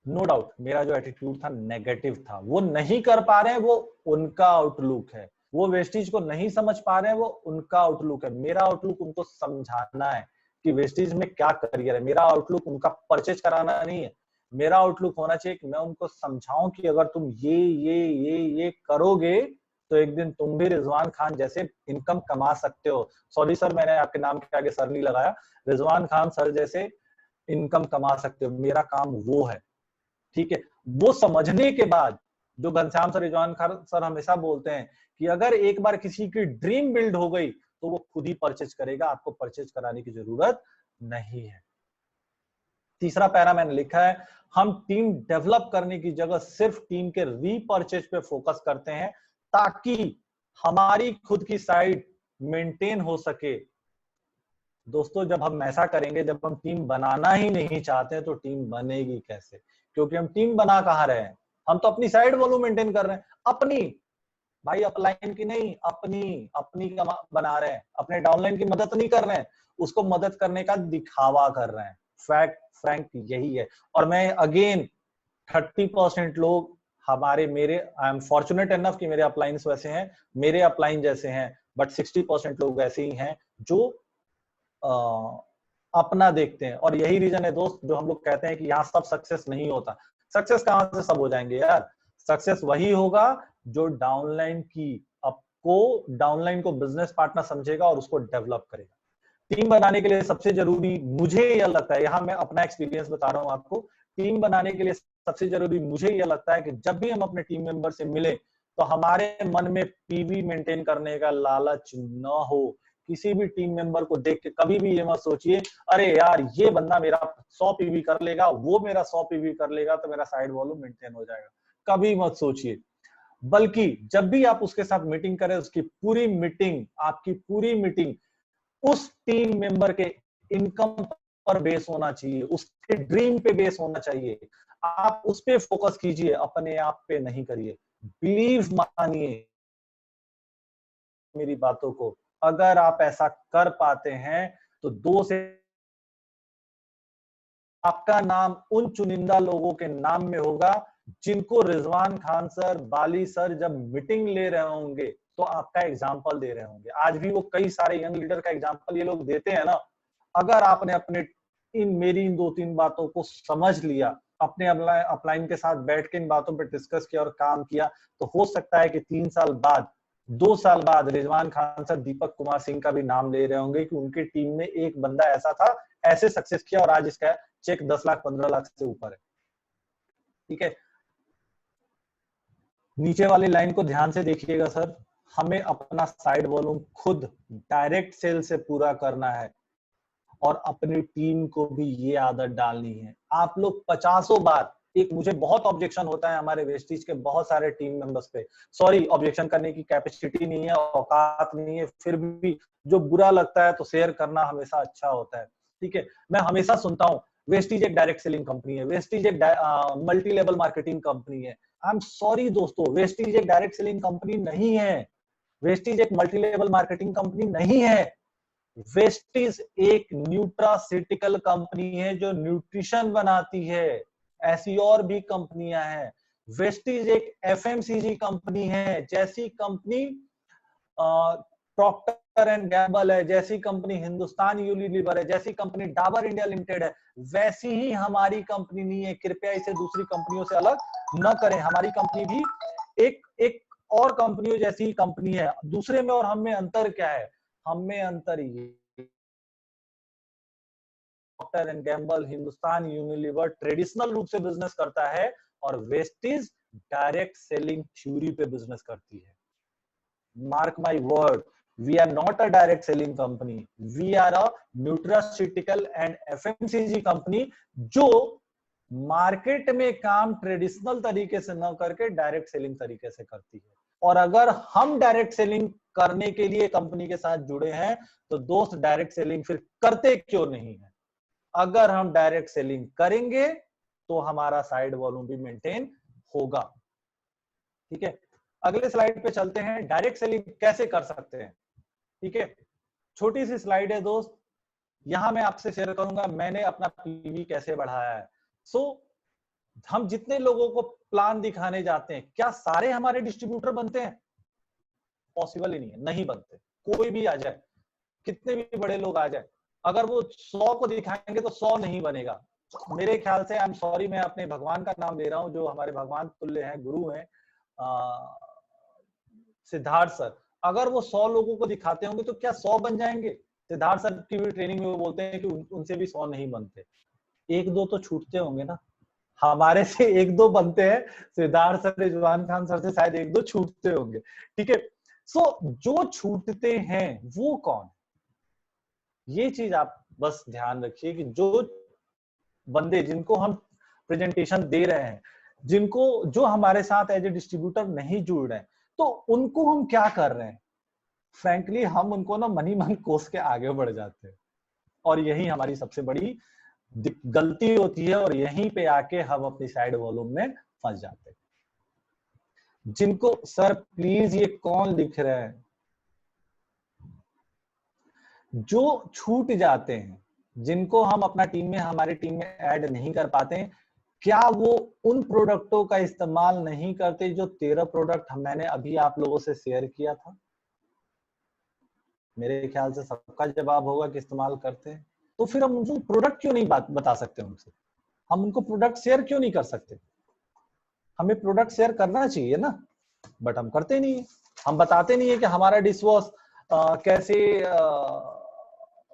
नो डाउट मेरा जो एटीट्यूड था नेगेटिव था, वो नहीं कर पा रहे हैं वो उनका आउटलुक है, वो वेस्टीज को नहीं समझ पा रहे हैं वो उनका आउटलुक है। मेरा आउटलुक उनको समझाना है कि वेस्टीज में क्या करियर है। मेरा आउटलुक उनका परचेज कराना नहीं है, मेरा आउटलुक होना चाहिए कि मैं उनको समझाऊं कि अगर तुम ये करोगे तो एक दिन तुम भी रिजवान खान जैसे इनकम कमा सकते हो। सॉरी सर, मैंने आपके नाम के आगे सर नहीं लगाया, रिजवान खान सर जैसे इनकम कमा सकते हो, मेरा काम वो है। ठीक है, वो समझने के बाद जो घनश्याम सर, रिजवान खान सर हमेशा बोलते हैं कि अगर एक बार किसी की ड्रीम बिल्ड हो गई तो वो खुद ही परचेज करेगा, आपको परचेज कराने की जरूरत नहीं है। तीसरा पैरा मैंने लिखा है, हम टीम डेवलप करने की जगह सिर्फ टीम के रीपरचेज पे फोकस करते हैं ताकि हमारी खुद की साइट मेंटेन हो सके। दोस्तों जब हम ऐसा करेंगे, जब हम टीम बनाना ही नहीं चाहते तो टीम बनेगी कैसे? क्योंकि हम टीम बना कहाँ रहे हैं, हम तो अपनी साइड वॉल्यूम मेंटेन कर रहे हैं, अपनी, भाई अपलाइन की नहीं, अपनी अपनी बना रहे हैं, अपने डाउनलाइन की मदद नहीं कर रहे हैं, उसको मदद करने का दिखावा कर रहे हैं। फैक्ट फ्रैंक यही है। और मैं अगेन 30% लोग हमारे, मेरे, आई एम फॉर्चुनेट इनफ कि मेरे अपलाइंस वैसे हैं, मेरे अपलाइन जैसे हैं, बट 60% लोग ऐसे ही हैं जो अपना देखते हैं। और यही रीजन है दोस्त जो हम लोग कहते हैं कि यहाँ सब सक्सेस नहीं होता। सक्सेस कहां से सब हो जाएंगे यार? सक्सेस वही होगा जो डाउनलाइन की डाउनलाइन को बिजनेस पार्टनर समझेगा और उसको डेवलप करेगा। टीम बनाने के लिए सबसे जरूरी मुझे यह लगता है, यहाँ मैं अपना एक्सपीरियंस बता रहा हूँ आपको, टीम बनाने के लिए सबसे जरूरी मुझे यह लगता है कि जब भी हम अपने टीम मेंबर से मिले तो हमारे मन में पीवी मेंटेन करने का लालच न हो। किसी भी टीम मेंबर को देख के कभी भी ये मत सोचिए अरे यार ये बंदा मेरा 100 पीवी कर लेगा, वो मेरा 100 पीवी कर लेगा तो मेरा साइड वॉल्यूम मेंटेन हो जाएगा, कभी मत सोचिए। बल्कि जब भी आप उसके साथ मीटिंग करें, उसकी पूरी मीटिंग, आपकी पूरी मीटिंग उस टीम मेंबर के इनकम पर बेस होना चाहिए, उसके ड्रीम पे बेस होना चाहिए। आप उस पे फोकस कीजिए, अपने आप पे नहीं करिए। बिलीव मानिए मेरी बातों को, अगर आप ऐसा कर पाते हैं तो 2 से आपका नाम उन चुनिंदा लोगों के नाम में होगा जिनको रिजवान खान सर, बाली सर जब मीटिंग ले रहे होंगे तो आपका एग्जाम्पल दे रहे होंगे। आज भी वो कई सारे यंग लीडर का एग्जाम्पल ये लोग देते हैं ना। अगर आपने अपने मेरी इन 2-3 बातों को समझ लिया, अपने अपलाइन के साथ बैठ के इन बातों पर डिस्कस किया और काम किया, तो हो सकता है कि 3 साल बाद, 2 साल बाद रिजवान खान सर दीपक कुमार सिंह का भी नाम ले रहे होंगे कि उनकी टीम में एक बंदा ऐसा था, ऐसे सक्सेस किया और आज इसका चेक 10 लाख 15 लाख से ऊपर है। ठीक है, नीचे वाली लाइन को ध्यान से देखिएगा सर, हमें अपना साइड वॉल्यूम खुद डायरेक्ट सेल से पूरा करना है और अपनी टीम को भी ये आदत डालनी है। आप लोग 50 बार, एक मुझे बहुत ऑब्जेक्शन होता है हमारे वेस्टीज के बहुत सारे टीम मेंबर्स पे, सॉरी ऑब्जेक्शन करने की कैपेसिटी नहीं है, औकात नहीं है, फिर भी जो बुरा लगता है तो शेयर करना हमेशा अच्छा होता है। ठीक है, मैं हमेशा सुनता हूँ वेस्टीज एक डायरेक्ट सेलिंग कंपनी है, वेस्टीज एक मल्टी लेवल मार्केटिंग कंपनी है। आई एम सॉरी दोस्तों, वेस्टीज एक डायरेक्ट सेलिंग कंपनी नहीं है, वेस्टीज एक मल्टी लेवल मार्केटिंग कंपनी नहीं है। वेस्टीज एक न्यूट्रास्यूटिकल कंपनी है जो न्यूट्रिशन बनाती है, ऐसी और भी कंपनियां हैं। वेस्टीज एक एफएमसीजी कंपनी है, जैसी कंपनी प्रॉक्टर एंड गैम्बल है, जैसी कंपनी हिंदुस्तान यूनिलीवर है, जैसी कंपनी डाबर इंडिया लिमिटेड है, वैसी ही हमारी कंपनी नहीं है। कृपया इसे दूसरी कंपनियों से अलग न करें, हमारी कंपनी भी एक और कंपनियों जैसी कंपनी है। दूसरे में और हम में अंतर क्या है? हम में अंतर ये, Procter and Gamble, Hindustan Unilever traditional रूप से बिजनेस करता है और वेस्टीज डायरेक्ट सेलिंग थ्योरी पे बिजनेस करती है। Mark my word, we are not a direct selling company, we are a nutraceutical and FMCG company जो मार्केट में काम ट्रेडिशनल तरीके से न करके डायरेक्ट सेलिंग तरीके से करती है। और अगर हम डायरेक्ट सेलिंग करने के लिए कंपनी के साथ जुड़े हैं, तो दोस्त डायरेक्ट सेलिंग फिर करते क्यों नहीं है? अगर हम डायरेक्ट सेलिंग करेंगे तो हमारा साइड वॉल्यूम भी मेंटेन होगा। ठीक है, अगले स्लाइड पे चलते हैं, डायरेक्ट सेलिंग कैसे कर सकते हैं। ठीक है, छोटी सी स्लाइड है दोस्त, यहां मैं आपसे शेयर करूंगा मैंने अपना पीवी कैसे बढ़ाया है। हम जितने लोगों को प्लान दिखाने जाते हैं, क्या सारे हमारे डिस्ट्रीब्यूटर बनते हैं? पॉसिबल ही नहीं है, नहीं बनते। कोई भी आ जाए, कितने भी बड़े लोग आ जाए, अगर वो 100 को दिखाएंगे तो 100 नहीं बनेगा। मेरे ख्याल से, आई एम सॉरी, मैं अपने भगवान का नाम ले रहा हूँ, जो हमारे भगवान तुल्य हैं, गुरु हैं, सिद्धार्थ सर, अगर वो 100 लोगों को दिखाते होंगे तो क्या 100 बन जाएंगे? सिद्धार्थ सर की भी ट्रेनिंग में वो बोलते हैं कि उनसे भी 100 नहीं बनते, एक दो तो छूटते होंगे ना। हमारे से एक दो बनते हैं, सिद्धार्थ सर, रिजवान खान सर से शायद एक दो छूटते होंगे। ठीक है, सो जो छूटते हैं वो कौन? ये चीज आप बस ध्यान रखिए कि जो बंदे जिनको हम प्रेजेंटेशन दे रहे हैं, जो हमारे साथ एज ए डिस्ट्रीब्यूटर नहीं जुड़ रहे हैं, तो उनको हम क्या कर रहे हैं? फ्रैंकली हम उनको ना मनी मन कोस के आगे बढ़ जाते हैं, और यही हमारी सबसे बड़ी गलती होती है, और यहीं पे आके हम अपनी साइड वॉल्यूम में फंस जाते हैं। जिनको, सर प्लीज ये कौन लिख रहे हैं? जो छूट जाते हैं, जिनको हम अपना टीम में, हमारे टीम में ऐड नहीं कर पाते हैं, क्या वो उन प्रोडक्टों का इस्तेमाल नहीं करते जो 13 प्रोडक्ट मैंने अभी आप लोगों से शेयर किया था? मेरे ख्याल से सबका जवाब होगा कि इस्तेमाल करते हैं। तो फिर हम उनको प्रोडक्ट क्यों नहीं बता सकते उनसे? हम उनको प्रोडक्ट शेयर क्यों नहीं कर सकते? हमें प्रोडक्ट शेयर करना चाहिए ना, बट हम करते नहीं है। हम बताते नहीं है कि हमारा डिश वॉश कैसे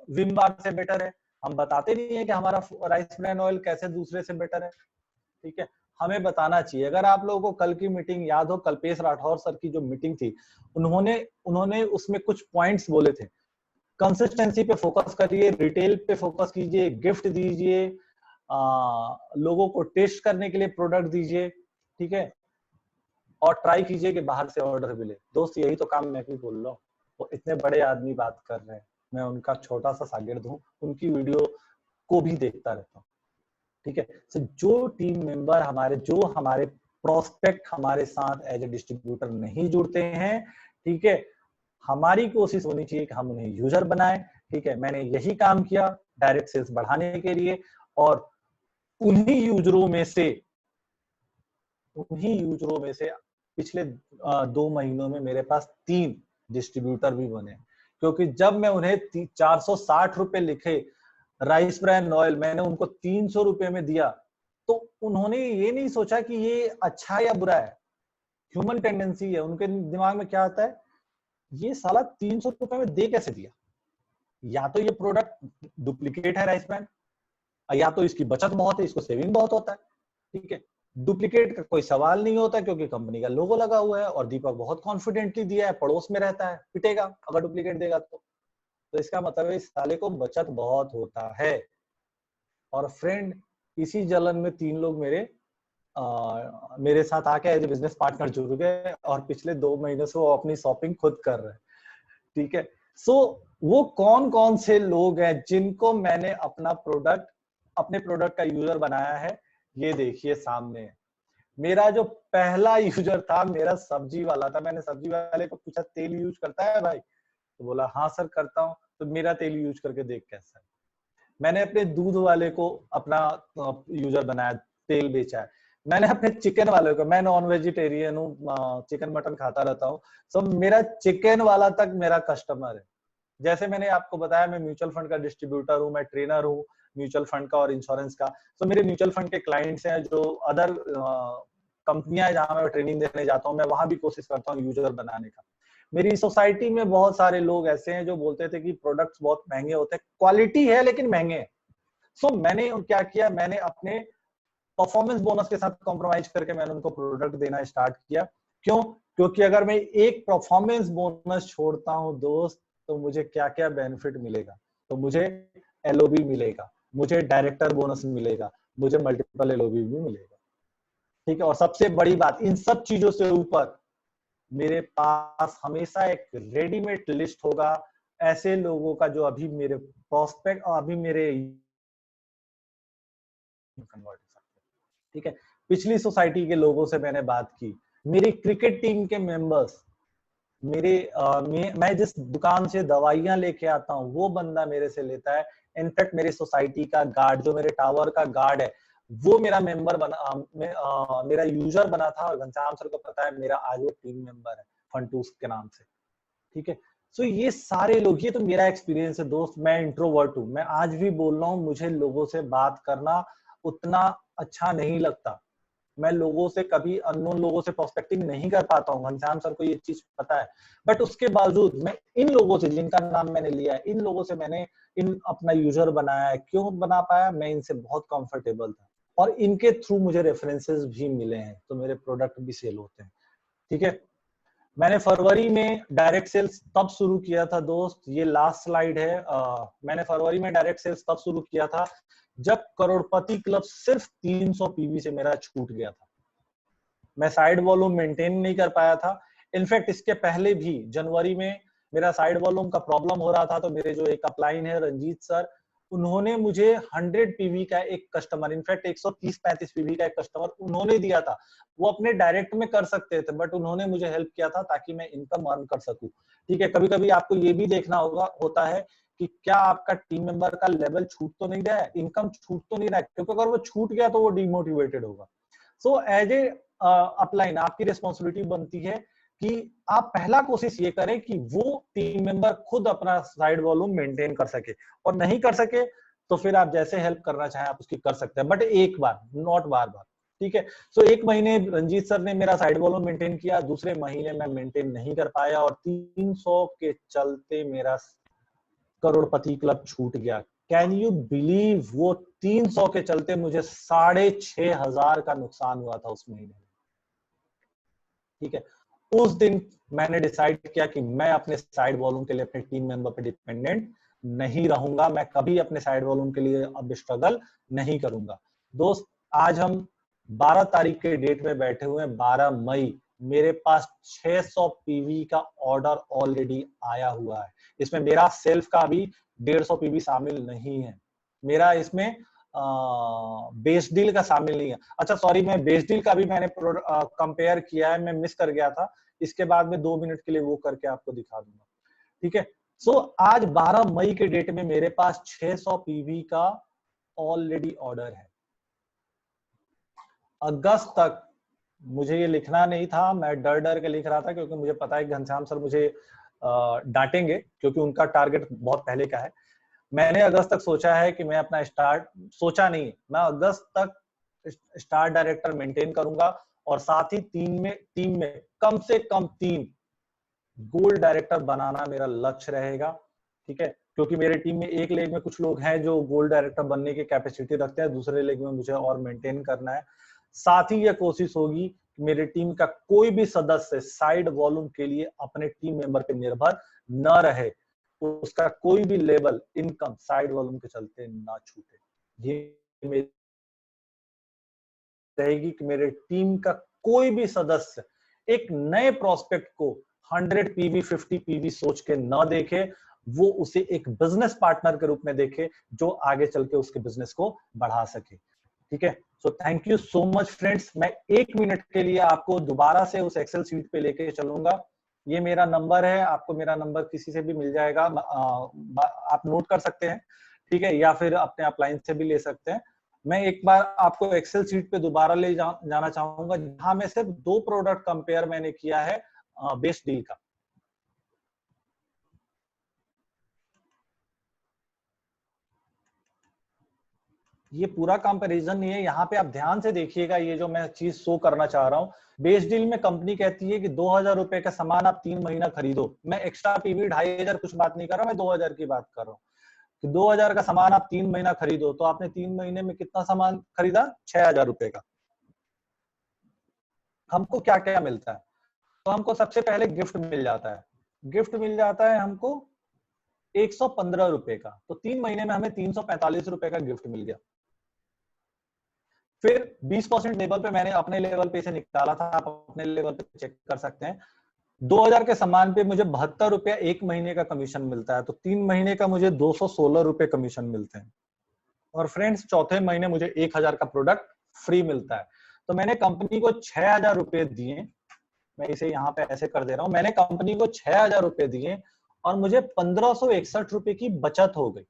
विम बार से बेटर है, हम बताते नहीं है कि हमारा राइस ब्रान ऑयल कैसे दूसरे से बेटर है। ठीक है, हमें बताना चाहिए। अगर आप लोगों को कल की मीटिंग याद हो, कल्पेश राठौर सर की जो मीटिंग थी, उन्होंने उसमें कुछ पॉइंट्स बोले थे। कंसिस्टेंसी पे फोकस करिए, रिटेल पे फोकस कीजिए, गिफ्ट दीजिए, लोगों को टेस्ट करने के लिए प्रोडक्ट दीजिए। ठीक है, और ट्राई कीजिए कि बाहर से ऑर्डर मिले। दोस्त यही तो काम मैं भी बोल रहा हूँ, वो इतने बड़े आदमी बात कर रहे हैं, मैं उनका छोटा सा शागिर्द हूँ, उनकी वीडियो को भी देखता रहता हूँ। ठीक है, तो जो टीम मेंबर हमारे प्रोस्पेक्ट हमारे साथ एज ए डिस्ट्रीब्यूटर नहीं जुड़ते हैं, ठीक है, हमारी कोशिश होनी चाहिए कि हम उन्हें यूजर बनाएं। ठीक है, मैंने यही काम किया डायरेक्ट सेल्स बढ़ाने के लिए, और उन्हीं यूजरों में से पिछले 2 महीनों में मेरे पास 3 डिस्ट्रीब्यूटर भी बने, क्योंकि जब मैं उन्हें 460 रुपए लिखे राइस ब्रान ऑयल मैंने उनको 300 रुपए में दिया, तो उन्होंने ये नहीं सोचा कि ये अच्छा या बुरा है। ह्यूमन टेंडेंसी है, उनके दिमाग में क्या आता है, ये साला 300 रुपए में दे कैसे दिया? या तो ये प्रोडक्ट डुप्लीकेट है राइस ब्रान, या तो इसकी बचत बहुत है, इसको सेविंग बहुत होता है। ठीक है, डुप्लीकेट का कोई सवाल नहीं होता, क्योंकि कंपनी का लोगो लगा हुआ है, और दीपक बहुत कॉन्फिडेंटली दिया है, पड़ोस में रहता है, पिटेगा अगर डुप्लीकेट देगा तो इसका मतलब है इस साले को बचत बहुत होता है। और फ्रेंड, इसी जलन में 3 लोग मेरे साथ आके एज ए बिजनेस पार्टनर जुड़ गए, और पिछले 2 महीने से वो अपनी शॉपिंग खुद कर रहे हैं। ठीक है, सो वो कौन कौन से लोग हैं जिनको मैंने अपने प्रोडक्ट का यूजर बनाया है? ये देखिए सामने है। मेरा जो पहला यूजर था, मेरा सब्जी वाला था। मैंने सब्जी वाले को पूछा, तेल यूज करता है भाई? तो बोला हाँ सर करता हूँ। तो मेरा तेल यूज करके देख कैसा है। मैंने अपने दूध वाले को अपना यूजर बनाया, तेल बेचा है। मैंने अपने चिकन वाले को, मैं नॉन वेजिटेरियन हूँ, चिकन मटन खाता रहता हूँ, तो मेरा चिकन वाला तक मेरा कस्टमर है। जैसे मैंने आपको बताया, मैं म्यूचुअल फंड का डिस्ट्रीब्यूटर हूँ, मैं ट्रेनर हूँ म्यूचुअल फंड का और इंश्योरेंस का। तो मेरे म्यूचुअल फंड के क्लाइंट्स हैं, जो अदर कंपनियां जहां मैं ट्रेनिंग देने जाता हूँ, मैं वहां भी कोशिश करता हूँ यूजर बनाने का। मेरी सोसाइटी में बहुत सारे लोग ऐसे हैं जो बोलते थे कि प्रोडक्ट्स बहुत महंगे होते हैं, क्वालिटी है लेकिन महंगे हैं। सो मैंने क्या किया, मैंने अपने परफॉर्मेंस बोनस के साथ कॉम्प्रोमाइज करके मैंने उनको प्रोडक्ट देना स्टार्ट किया। क्यों? क्योंकि अगर मैं एक परफॉर्मेंस बोनस छोड़ता हूं दोस्त, तो मुझे क्या क्या बेनिफिट मिलेगा? तो मुझे एलओबी मिलेगा, मुझे डायरेक्टर बोनस मिलेगा, मुझे मल्टीपल एलओबी भी मिलेगा। ठीक है, और सबसे बड़ी बात, इन सब चीजों से ऊपर मेरे पास हमेशा एक रेडीमेड लिस्ट होगा ऐसे लोगों का जो अभी मेरे प्रोस्पेक्ट और अभी मेरे कन्वर्ट हो सकते हैं। ठीक है, पिछली सोसाइटी के लोगों से मैंने बात की, मेरी क्रिकेट टीम के मेंबर्स, मैं जिस दुकान से दवाइयां लेके आता हूँ वो बंदा मेरे से लेता है। इनफैक्ट मेरी सोसाइटी का गार्ड, जो मेरे टावर का गार्ड है, वो मेरा मेंबर बना, मेरा यूजर बना था, और घनश्याम सर को पता है मेरा आज वो टीम मेंबर है फंटूस के नाम से। ठीक है, सो ये सारे लोग, ये तो मेरा एक्सपीरियंस है दोस्त। मैं इंट्रोवर्ट हूँ, मैं आज भी बोल रहा हूँ, मुझे लोगों से बात करना उतना अच्छा नहीं लगता। मैं लोगों से कभी अननोन लोगों से प्रोस्पेक्टिंग नहीं कर पाता हूँ, घनश्याम सर को ये चीज पता है। बट उसके बावजूद मैं इन लोगों से, जिनका नाम मैंने लिया है, इन लोगों से मैंने इन अपना यूजर बनाया है। क्यों बना पाया? मैं इनसे बहुत कंफर्टेबल था, और इनके थ्रू मुझे रेफरेंसेस भी मिले हैं, तो मेरे प्रोडक्ट भी सेल होते हैं। ठीक है, मैंने फरवरी में डायरेक्ट सेल्स तब शुरू किया था दोस्त, ये लास्ट स्लाइड है। मैंने फरवरी में डायरेक्ट सेल्स तब शुरू किया था जब करोड़पति क्लब सिर्फ 300 पीवी से मेरा छूट गया था। मैं साइड वॉल्यूम मेंटेन नहीं कर पाया था। इनफैक्ट इसके पहले भी जनवरी में मेरा साइड वॉल्यूम का प्रॉब्लम हो रहा था, तो मेरे जो एक अपलाइन है रंजीत सर, उन्होंने मुझे 100 पीवी का एक कस्टमर, इनफैक्ट 130-35 पीवी का एक कस्टमर उन्होंने दिया था। वो अपने डायरेक्ट में कर सकते थे, बट उन्होंने मुझे हेल्प किया था ताकि मैं इनकम अर्न कर सकूं। ठीक है, कभी कभी आपको ये भी देखना होता है कि क्या आपका टीम मेंबर का लेवल छूट तो नहीं रहा है, इनकम छूट तो नहीं रहा है, क्योंकि अगर वो छूट गया तो वो डिमोटिवेटेड होगा। सो एज ए अपलाइन आपकी रिस्पॉन्सिबिलिटी बनती है कि आप पहला कोशिश ये करें कि वो टीम मेंबर खुद अपना साइड वॉल्यूम मेंटेन कर सके, और नहीं कर सके तो फिर आप जैसे हेल्प करना चाहें आप उसकी कर सकते हैं, बट एक बार, नॉट बार बार। ठीक है, सो एक महीने रंजीत सर ने मेरा साइड वॉल्यूम मेंटेन किया, दूसरे महीने मैं मेंटेन नहीं कर पाया, और 300 के चलते मेरा करोड़पति क्लब छूट गया। Can you believe? वो 300 के चलते मुझे 6,500 का नुकसान हुआ था उस महीने में। ठीक है, उस दिन मैंने डिसाइड किया कि मैं अपने साइड वॉल्यूम के लिए अपने टीम मेंबर पे डिपेंडेंट नहीं रहूंगा, मैं कभी अपने साइड वॉल्यूम के लिए अब स्ट्रगल नहीं करूंगा। दोस्त, आज हम 12 तारीख के डेट में बैठे हुए हैं, 12 मई, मेरे पास 600 पीवी का ऑर्डर ऑलरेडी आया हुआ है। इसमें मेरा सेल्फ का भी 150 पीवी शामिल नहीं है, मेरा इसमें बेस डील का शामिल नहीं है। अच्छा सॉरी, मैं बेस डील का भी मैंने कंपेयर किया है, मैं मिस कर गया था, इसके बाद में 2 मिनट के लिए वो करके आपको दिखा दूंगा। ठीक है, सो आज 12 मई के डेट में मेरे पास 600 पीवी का ऑलरेडी ऑर्डर है। अगस्त तक मुझे ये लिखना नहीं था, मैं डर डर के लिख रहा था, क्योंकि मुझे पता है घनश्याम सर मुझे डांटेंगे, क्योंकि उनका टारगेट बहुत पहले का है। मैंने अगस्त तक सोचा है कि मैं अपना सोचा नहीं, मैं अगस्त तक स्टार डायरेक्टर मेंटेन करूंगा, और साथ ही टीम में कम से कम 3 गोल्ड डायरेक्टर बनाना मेरा लक्ष्य रहेगा। ठीक है, क्योंकि मेरे टीम में एक लेग में कुछ लोग हैं जो गोल्ड डायरेक्टर बनने की कैपेसिटी रखते हैं, दूसरे लेग में मुझे और मेंटेन करना है। साथ ही यह कोशिश होगी कि मेरे टीम का कोई भी सदस्य साइड वॉल्यूम के लिए अपने टीम मेंबर पर निर्भर न रहे, उसका कोई भी लेवल इनकम साइड वॉल्यूम के चलते ना छूटे। ये मेरी रहेगी कि मेरे टीम का कोई भी सदस्य एक नए प्रोस्पेक्ट को 100 पीवी 50 पीवी सोच के न देखे, वो उसे एक बिजनेस पार्टनर के रूप में देखे जो आगे चल के उसके बिजनेस को बढ़ा सके। ठीक है, so thank you so much friends. मैं 1 मिनट के लिए आपको दोबारा से उस एक्सेल सीट पे लेके चलूंगा। ये मेरा नंबर है, आपको मेरा नंबर किसी से भी मिल जाएगा, आप नोट कर सकते हैं। ठीक है, या फिर अपने अपलाइन से भी ले सकते हैं। मैं एक बार आपको एक्सेल सीट पे दोबारा ले जाना चाहूंगा, जहां में सिर्फ 2 प्रोडक्ट कंपेयर मैंने किया है बेस डील का। ये पूरा कंपैरिजन नहीं है, यहाँ पे आप ध्यान से देखिएगा, ये जो मैं चीज शो करना चाह रहा हूँ। बेस डील में कंपनी कहती है कि 2,000 रुपए का सामान आप 3 महीना खरीदो। मैं एक्स्ट्रा पीवी 2,500 कुछ बात नहीं कर रहा, मैं 2,000 की बात कर रहा हूँ कि 2,000 का सामान आप 3 महीना खरीदो, तो आपने 3 महीने में कितना सामान खरीदा? 6,000 रुपए का। हमको क्या क्या मिलता है? तो हमको सबसे पहले गिफ्ट मिल जाता है, गिफ्ट मिल जाता है हमको 115 रुपए का, तो 3 महीने में हमें 345 रुपए का गिफ्ट मिल गया। फिर 20% लेवल पे मैंने अपने लेवल पे इसे निकाला था, आप अपने लेवल पे चेक कर सकते हैं। 2000 के सामान पे मुझे 72 रुपया 1 महीने का कमीशन मिलता है, तो 3 महीने का मुझे 216 रुपए कमीशन मिलते हैं। और फ्रेंड्स, चौथे महीने मुझे 1000 का प्रोडक्ट फ्री मिलता है। तो मैंने कंपनी को 6000 रुपए दिए, मैं इसे यहाँ पे ऐसे कर दे रहा हूँ, मैंने कंपनी को 6000 रुपए दिए और मुझे 1561 रुपए की बचत हो गई।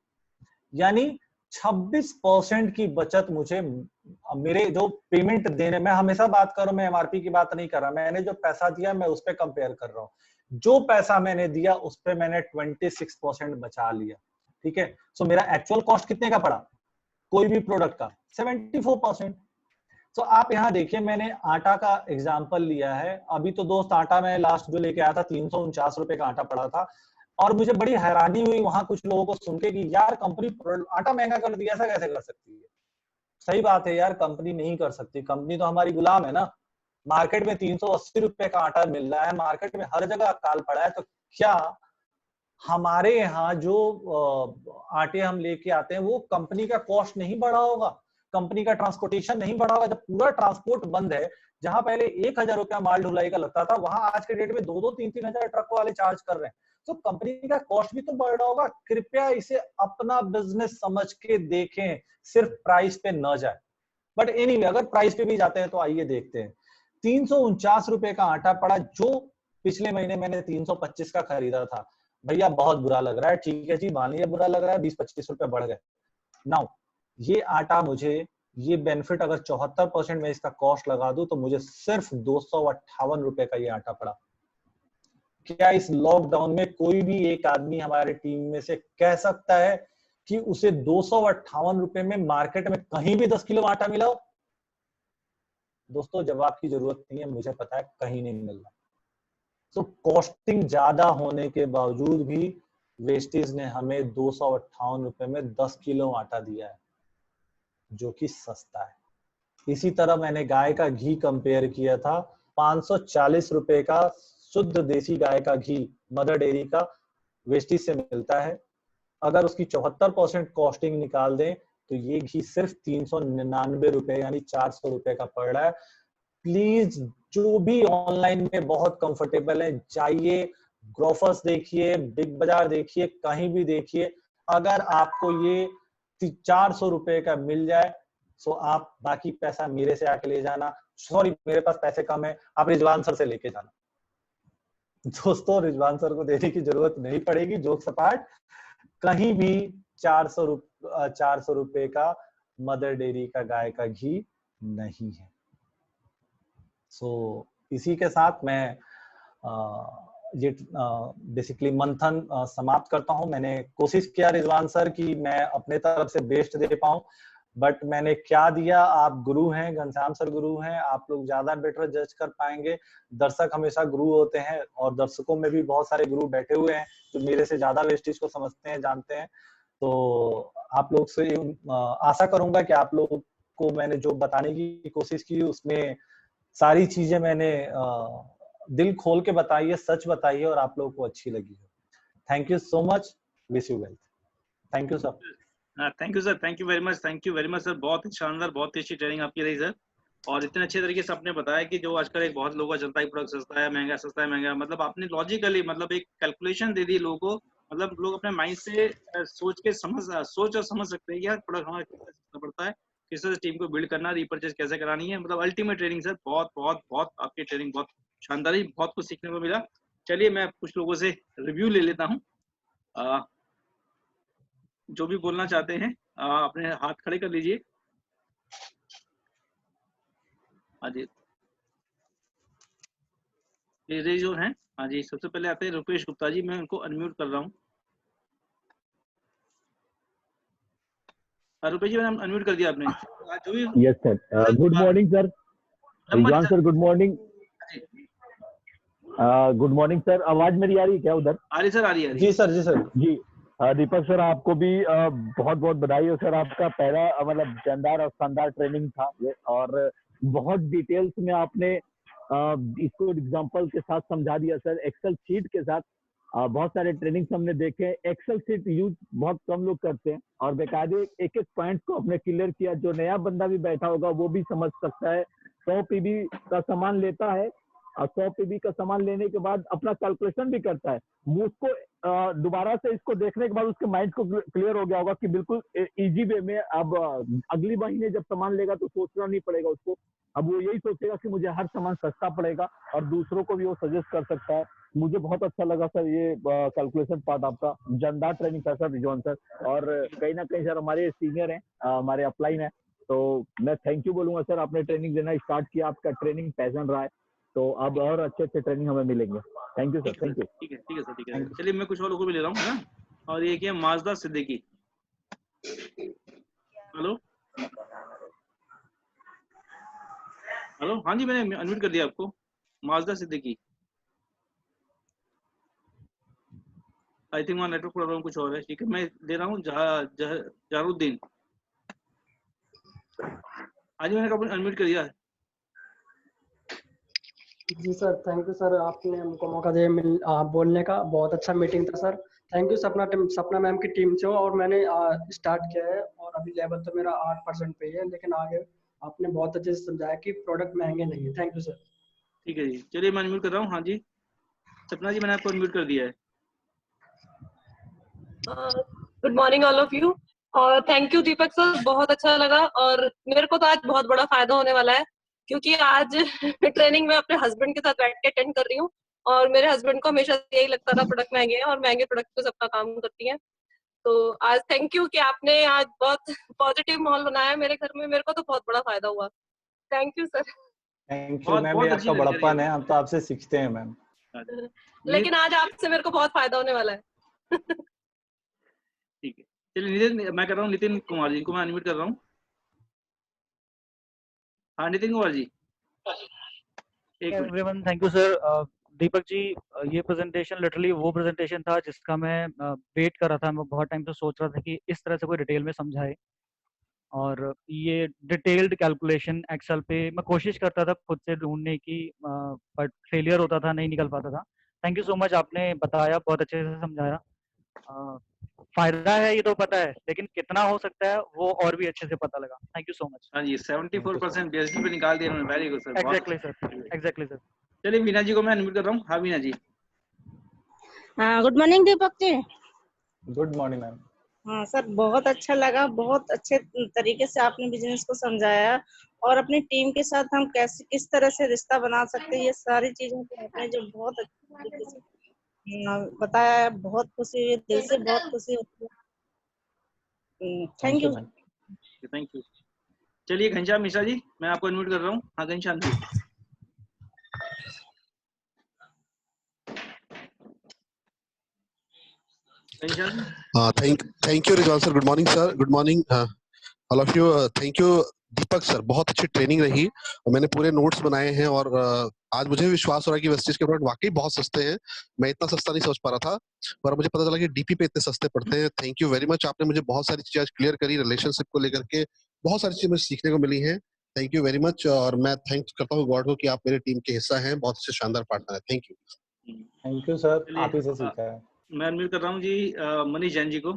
यानी 26% की बचत मुझे मेरे जो पेमेंट देने, मैं हमेशा बात कर रहा हूं, मैं एमआरपी की बात नहीं कर रहा, मैंने जो पैसा दिया मैं उस पर कंपेयर कर रहा हूं। जो पैसा मैंने दिया उस पर मैंने 26% बचा लिया। ठीक है, सो मेरा एक्चुअल कॉस्ट कितने का पड़ा कोई भी प्रोडक्ट का? 74%। तो आप यहाँ देखिए, मैंने आटा का एग्जाम्पल लिया है। अभी तो दोस्त आटा मैं लास्ट जो लेके आया था 349 रुपए का आटा पड़ा था, और मुझे बड़ी हैरानी हुई वहां कुछ लोगों को सुन के कि यार कंपनी आटा महंगा कर दिया, ऐसा कैसे कर सकती है? सही बात है यार, कंपनी नहीं कर सकती, कंपनी तो हमारी गुलाम है ना। मार्केट में 380 रुपए का आटा मिल रहा है, मार्केट में हर जगह अकाल पड़ा है, तो क्या हमारे यहाँ जो आटे हम लेके आते हैं वो कंपनी का कॉस्ट नहीं बढ़ा होगा? कंपनी का ट्रांसपोर्टेशन नहीं बढ़ा होगा? जब पूरा ट्रांसपोर्ट बंद है, जहां पहले 1000 रुपया माल ढुलाई का लगता था, वहां आज के डेट में 2-2, 3-3 हजार ट्रक वाले चार्ज कर रहे हैं। तो कंपनी का कॉस्ट भी तो बढ़ रहा होगा। कृपया इसे अपना बिजनेस समझ के देखें, सिर्फ प्राइस पे न जाए। बट एनीवे, अगर प्राइस पे भी जाते हैं तो आइए देखते हैं। 349 रुपए का आटा पड़ा, जो पिछले महीने मैंने 325 का खरीदा था। भैया बहुत बुरा लग रहा है, ठीक है जी, मान लीजिए बुरा लग रहा है, 20-25 रुपए बढ़ गए। नाउ ये आटा मुझे, ये बेनिफिट अगर 74% में इसका कॉस्ट लगा दूं तो मुझे सिर्फ 258 रुपए का ये आटा पड़ा। क्या इस लॉकडाउन में कोई भी एक आदमी हमारे टीम में से कह सकता है कि उसे 258 रुपए में मार्केट में कहीं भी 10 किलो आटा मिला हो? दोस्तों जवाब की जरूरत नहीं है, मुझे पता है कहीं नहीं मिल रहा। तो कॉस्टिंग ज्यादा होने के बावजूद भी वेस्टीज ने हमें 258 रुपए में 10 किलो आटा दिया है, जो कि सस्ता है। इसी तरह मैंने गाय का घी कंपेयर किया था, 540 रुपए का शुद्ध देसी गाय का घी मदर डेयरी का वेस्टीज से मिलता है। अगर उसकी 74% कॉस्टिंग निकाल दें तो ये घी सिर्फ 399 रुपए यानी 400 रुपए का पड़ रहा है। प्लीज जो भी ऑनलाइन में बहुत कंफर्टेबल है, जाइए ग्रोफर्स देखिए, बिग बाजार देखिए, कहीं भी देखिए, अगर आपको ये 400 रुपए का मिल जाए तो आप बाकी पैसा मेरे से आके ले जाना। सॉरी, मेरे पास पैसे कम है, आप रिजवान सर से लेके जाना। दोस्तों रिजवान सर को देने की जरूरत नहीं पड़ेगी, जोक्स अपार्ट, कहीं भी 400 रुपए का मदर डेयरी का गाय का घी नहीं है। सो इसी के साथ मैं ये बेसिकली मंथन समाप्त करता हूं। मैंने कोशिश किया रिजवान सर कि मैं अपने तरफ से बेस्ट दे पाऊं, बट मैंने क्या दिया, आप गुरु हैं, घनश्याम सर गुरु हैं, आप लोग ज्यादा बेटर जज कर पाएंगे। दर्शक हमेशा गुरु होते हैं, और दर्शकों में भी बहुत सारे गुरु बैठे हुए हैं जो मेरे से ज्यादा वेस्टेज को समझते हैं, जानते हैं। तो आप लोग से आशा करूंगा कि आप लोग को मैंने जो बताने की कोशिश की उसमें सारी चीजें मैंने दिल खोल के बताई है, सच बताई है, और आप लोगों को अच्छी लगी है। Thank you so much, wish you well. Thank you sir. Thank you sir, thank you very much, thank you very much sir. बहुत ही शानदार, बहुत ही अच्छी ट्रेनिंग आपकी रही सर, और इतने अच्छे तरीके से आपने बताया कि जो आजकल एक बहुत लोगों का चलता है प्रोडक्ट सस्ता है महंगा, सस्ता है महंगा, मतलब आपने लॉजिकली मतलब एक कैलकुलेशन दे दी लोगों को, मतलब लोग अपने माइंड से सोच और समझ सकते हैं कि यार प्रोडक्ट हमारा कितना सस्ता पड़ता है, किस तरह से टीम को बिल्ड करना, रीपर्चेज कैसे करानी है। मतलब अल्टीमेट ट्रेनिंग सर, बहुत बहुत बहुत आपकी ट्रेनिंग बहुत शानदार ही, बहुत कुछ सीखने को मिला। चलिए मैं कुछ लोगों से रिव्यू ले लेता हूँ, जो भी बोलना चाहते हैं अपने हाथ खड़े कर लीजिए। हाँ जी, ये जो हैं, हाँ जी, सबसे पहले आते हैं रुपेश गुप्ता जी, मैं उनको अनम्यूट कर रहा हूँ। रुपेश जी, मैंने अनम्यूट कर दिया आपने जो भी। Yes sir, good morning sir, Rizwan sir, good morning. Good morning sir, आवाज मेरी आ रही है क्या उधर? आ रही सर, आ रही है। जी सर, जी सर। जी दीपक सर, आपको भी बहुत बहुत बधाई हो सर। आपका पहला मतलब शानदार और शानदार ट्रेनिंग था ये, और बहुत डिटेल्स में आपने इसको एग्जांपल के साथ समझा दिया सर, एक्सेल शीट के साथ। बहुत सारे ट्रेनिंग्स हमने देखे, एक्सेल शीट यूज बहुत कम लोग करते हैं, और बेकायदे एक एक पॉइंट को अपने क्लियर किया। जो नया बंदा भी बैठा होगा वो भी समझ सकता है। 100 पीबी का सामान लेता है 100 पीबी का सामान लेने के बाद अपना कैलकुलेशन भी करता है, वो उसको दोबारा से इसको देखने के बाद उसके माइंड को क्लियर हो गया होगा कि बिल्कुल इजी वे में अब अगली महीने जब सामान लेगा तो सोचना नहीं पड़ेगा उसको। अब वो यही सोचेगा कि मुझे हर सामान सस्ता पड़ेगा और दूसरों को भी वो सजेस्ट कर सकता है। मुझे बहुत अच्छा लगा सर ये कैलकुलेशन पार्ट आपका, जानदार ट्रेनिंग था सर रिजवान सर। और कहीं ना कहीं सर हमारे सीनियर हैं, हमारे अपलाइन है, तो मैं थैंक यू बोलूंगा सर, आपने ट्रेनिंग देना स्टार्ट किया, आपका ट्रेनिंग पैशन रहा है, तो अब और अच्छे अच्छे ट्रेनिंग हमें मिलेंगे। Thank you sir, thank you. ठीक है सर, ठीक है। चलिए मैं कुछ और लोगों को भी ले रहा हूँ, है ना। और ये क्या, माजदा सिद्दीकी। हेलो हेलो, हाँ जी, मैंने अनम्यूट कर दिया आपको। माजदा सिद्दीकी। आई थिंक वहाँ नेटवर्क प्रॉब्लम कुछ और है। ठीक है, मैं दे रहा हूँ जहरुद्दीन। हाँ जी, मैंने अनम्यूट कर दिया है। जी सर, थैंक यू सर, आपने हमको मौका दिया बोलने का। बहुत अच्छा मीटिंग था सर। थैंक यू सपना मैम की टीम से, और मैंने स्टार्ट किया है और अभी लेवल तो मेरा 8% पे ही है, लेकिन आगे आपने बहुत अच्छे से समझाया कि प्रोडक्ट महंगे नहीं है। Thank you sir. ठीक है जी, चलिए मैं अनम्यूट कर रहा हूँ। हाँ जी सपना जी, मैंने आपको अनम्यूट कर दिया है। Good morning all of you, और थैंक यू दीपक सर, बहुत अच्छा लगा। और मेरे को तो आज बहुत बड़ा फायदा होने वाला है, क्योंकि आज ट्रेनिंग में अपने हस्बैंड के साथ बैठ के अटेंड कर रही हूँ, और मेरे हस्बैंड को हमेशा यही लगता था प्रोडक्ट महंगे हैं, और महंगे प्रोडक्ट पे सबका काम करती हैं। तो आज थैंक यू कि आपने आज बहुत पॉजिटिव माहौल बनाया मेरे घर में, मेरे को तो बहुत बड़ा फायदा हुआ। Thank you sir. Thank you ma'am, ये अच्छी आपका लड़की बड़प्पन है, हम तो आपसे सीखते हैं मैम। लेकिन आज आपसे मेरे को बहुत फायदा होने वाला है। ठीक है, चलिए नितिन, मैं कर रहा हूँ नितिन कुमार जी को मैं अनम्यूट कर रहा हूँ। हाँ नितिन कुमार जी, एक minute. Everyone, thank you sir. Deepak ji, ये प्रेजेंटेशन लिटरली वो प्रेजेंटेशन था जिसका मैं वेट कर रहा था। मैं बहुत टाइम से सोच रहा था कि इस तरह से कोई डिटेल में समझाए, और ये डिटेल्ड कैलकुलेशन एक्सेल पे मैं कोशिश करता था खुद से ढूंढने की, बट फेलियर होता था, नहीं निकल पाता था। थैंक यू सो मच, आपने बताया, बहुत अच्छे से समझाया। फायदा है ये तो पता है, लेकिन कितना हो सकता है वो और भी अच्छे से पता लगा। Thank you so much. हाँ जी, 74% बीएसडी पे निकाल दिया उन्होंने। वेरी गुड सर, बहुत एग्जैक्टली सर, एग्जैक्टली सर। चलिए वीना जी को मैं अनम्यूट कर रहा हूँ। हाँ वीना जी। हाँ, good morning Deepak ji. Good morning ma'am. हाँ सर, बहुत अच्छा लगा, बहुत अच्छे तरीके से आपने बिजनेस को समझाया, और अपनी टीम के साथ हम कैसे किस तरह से रिश्ता बना सकते हैं, ये सारी चीजें तो आपने जो बहुत अच्छे तरीके से बताया है। बहुत खुशी हुई, दिल से बहुत खुशी होती है। Thank you. Thank you. चलिए घनश्याम मिश्रा जी, मैं आपको अनम्यूट कर रहा हूँ। हाँ Ghanshyam ji. Thank you Rizwan sir. Good morning sir, good morning all of you. Thank you Deepak sir, बहुत अच्छी ट्रेनिंग रही और मैंने पूरे नोट्स बनाए हैं, और आज मुझे विश्वास हो रहा है कि वेस्टेज के प्रोडक्ट वाकई बहुत सस्ते हैं। मैं इतना सस्ता नहीं सोच पा रहा था, पर मुझे पता चला कि डीपी पे इतने सस्ते पड़ते हैं। थैंक यू वेरी मच, आपने मुझे बहुत सारी चीजें क्लियर करी, रिलेशनशिप को लेकर के बहुत सारी चीजें मुझे सीखने को मिली हैं। थैंक यू वेरी मच, और मैं थैंक्स करता हूँ गॉड को कि आप मेरे टीम के हिस्सा हैं, बहुत अच्छे शानदार पार्टनर है। Thank you. Thank you sir, आप ही से सीखा है। मैं अनम्यूट कर रहा हूँ जी मनीष जैन जी को।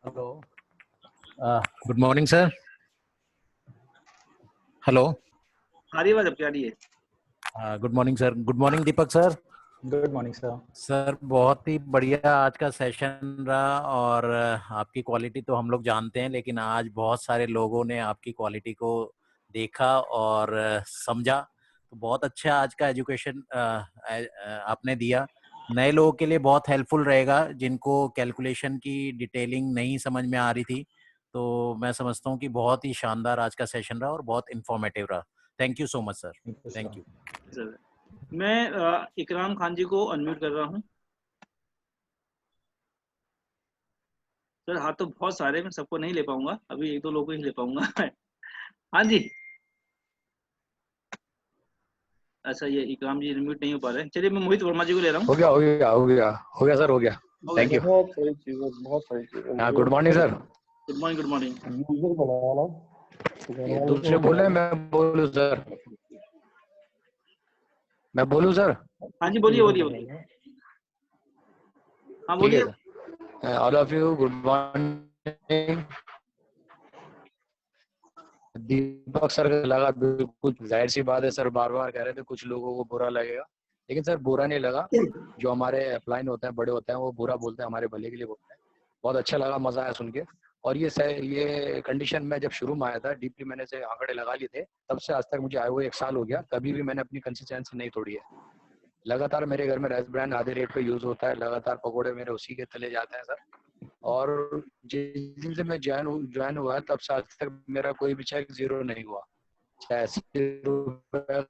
Hello, good morning sir. Hello, आ रही आवाज आपकी? आ रही है। Good morning sir. Good morning Deepak sir. Good morning sir. Sir बहुत ही बढ़िया आज का सेशन रहा, और आपकी क्वालिटी तो हम लोग जानते हैं, लेकिन आज बहुत सारे लोगों ने आपकी क्वालिटी को देखा और समझा, तो बहुत अच्छा आज का एजुकेशन आपने दिया। नए लोगों के लिए बहुत हेल्पफुल रहेगा, जिनको कैलकुलेशन की डिटेलिंग नहीं समझ में आ रही थी। तो मैं समझता हूँ कि बहुत ही शानदार आज का सेशन रहा और बहुत इंफॉर्मेटिव रहा। Thank you so much sir. Thank you sir. मैं इकराम खान जी को अनम्यूट कर रहा हूँ। सर हाथ तो बहुत सारे, मैं सबको नहीं ले पाऊंगा, अभी एक दो लोगों को ही ले पाऊंगा। हाँ जी, अच्छा ये इकराम जी अनम्यूट नहीं हो पा रहे हैं। चलिए मैं मोहित वर्मा जी को ले रहा हूँ। हो गया सर, हो गया। Thank you. बहुत सारी चीजें। हाँ, good morning sir. Good morning. Good morning. User बनाना, दूसरे बोले, मैं बोलूं सर? मैं बोलूं सर? हाँ जी बोलिए बोलिए बोलिए। हाँ बोलिए। All of you good morning. Deepak sir का लगा बिल्कुल जाहिर सी बात है सर, बार बार कह रहे थे कुछ लोगों को बुरा लगेगा, लेकिन सर बुरा नहीं लगा। जो हमारे अपलाइन होते हैं, बड़े होते हैं, वो बुरा बोलते हैं, हमारे भले के लिए बोलते हैं। बहुत अच्छा लगा, मजा आया सुन के। और ये कंडीशन में जब शुरू में आया था, डीपली मैंने से आंकड़े लगा लिए थे, तब से आज तक मुझे आए हुए 1 साल हो गया, कभी भी मैंने अपनी कंसिस्टेंसी नहीं तोड़ी है। लगातार मेरे घर में राइस ब्रांड आधे रेट पे यूज होता है, लगातार पकौड़े मेरे उसी के तले जाते हैं सर। और जिस दिन से मैं ज्वाइन हुआ है, तब से आज तक मेरा कोई भी चेक जीरो नहीं हुआ, चाहे 80 रुपए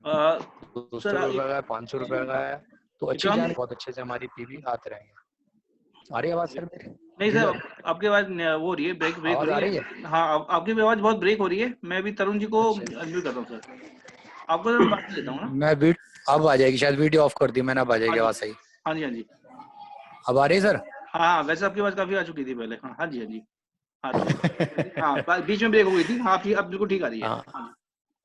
200 रुपए का, 500 रुपए का है। तो अच्छी जान, बहुत अच्छे से हमारी पीवी आते रहेंगे। आ रही आवाज सर मेरी? नहीं सर, आपकी आवाज वो हो रही है, ब्रेक हो रही है। हाँ, आपकी आवाज बहुत ब्रेक हो रही है। मैं भी तरुण जी को अनम्यूट कर रहा हूँ सर, आपको तो बात देता हूँ ना। मैं अब आ जाएगी शायद, वीडियो ऑफ कर दी मैंने, अब आ जाएगी आवाज सही। हाँ जी, हाँ जी, अब आ रही है सर? हाँ, वैसे आपकी आवाज काफी आ चुकी थी पहले। हाँ जी, हाँ जी, हाँ, बीच में ब्रेक हो गई थी। हाँ, अब बिल्कुल ठीक आ रही है।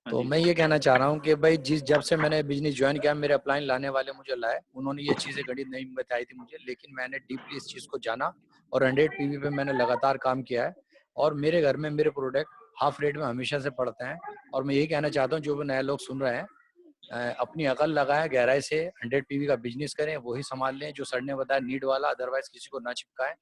तो मैं ये कहना चाह रहा हूँ कि भाई जब से मैंने बिजनेस ज्वाइन किया, मेरे अपलाइन लाने वाले मुझे लाए, उन्होंने ये चीजें गणित नहीं बताई थी मुझे, लेकिन मैंने डीपली इस चीज को जाना और 100 पीवी पे मैंने लगातार काम किया है। और मेरे घर में मेरे प्रोडक्ट हाफ रेट में हमेशा से पड़ते हैं। और मैं यही कहना चाहता हूँ, जो भी नए लोग सुन रहे हैं, अपनी अकल लगाएं, गहराई से 100 पीवी का बिजनेस करें, वही संभाल लें जो सर ने बताया, नीड वाला, अदरवाइज किसी को ना चिपकाएं।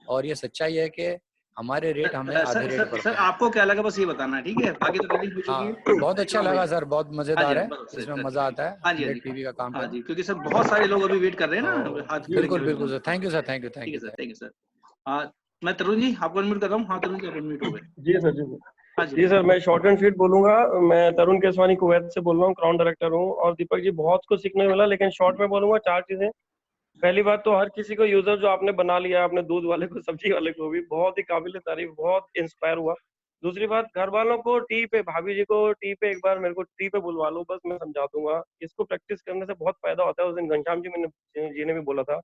और ये सच्चाई है कि हमारे रेट हमें आधे रेट पड़ते हैं। सर आपको क्या लगा, बस ये बताना है, ठीक है? बाकी तो ट्रेनिंग हो चुकी है। बहुत अच्छा लगा सर, बहुत मजेदार है, इसमें मजा आता है। हाँ जी, 100 पीवी का काम हाँ जी, क्योंकि सर बहुत सारे लोग अभी वेट कर रहे हैं ना। बिल्कुल बिल्कुल sir, thank you sir, thank you thank you sir. मैं तरुण जी आपको अनम्यूट कर रहा हूँ। हाँ तरुण जी, आप अनम्यूट हो गए। जी सर, जी सर, मैं शॉर्ट एंड स्वीट बोलूंगा। मैं तरुण केसवानी कुवैत से बोल रहा हूँ, क्राउन डायरेक्टर हूँ। और दीपक जी, बहुत कुछ सीखने मिला, लेकिन शॉर्ट में बोलूंगा 4 चीजें। पहली बात तो हर किसी को यूजर जो आपने बना लिया, अपने दूध वाले को, सब्जी वाले को भी, बहुत ही काबिल तारीफ, बहुत इंस्पायर हुआ। दूसरी बात, घर वालों को टी पे, भाभी जी को टी पे एक बार मेरे को टी पे बुलवा लो, बस मैं समझा दूंगा। इसको प्रैक्टिस करने से बहुत फायदा होता है, उस दिन घनश्याम जी ने भी बोला था।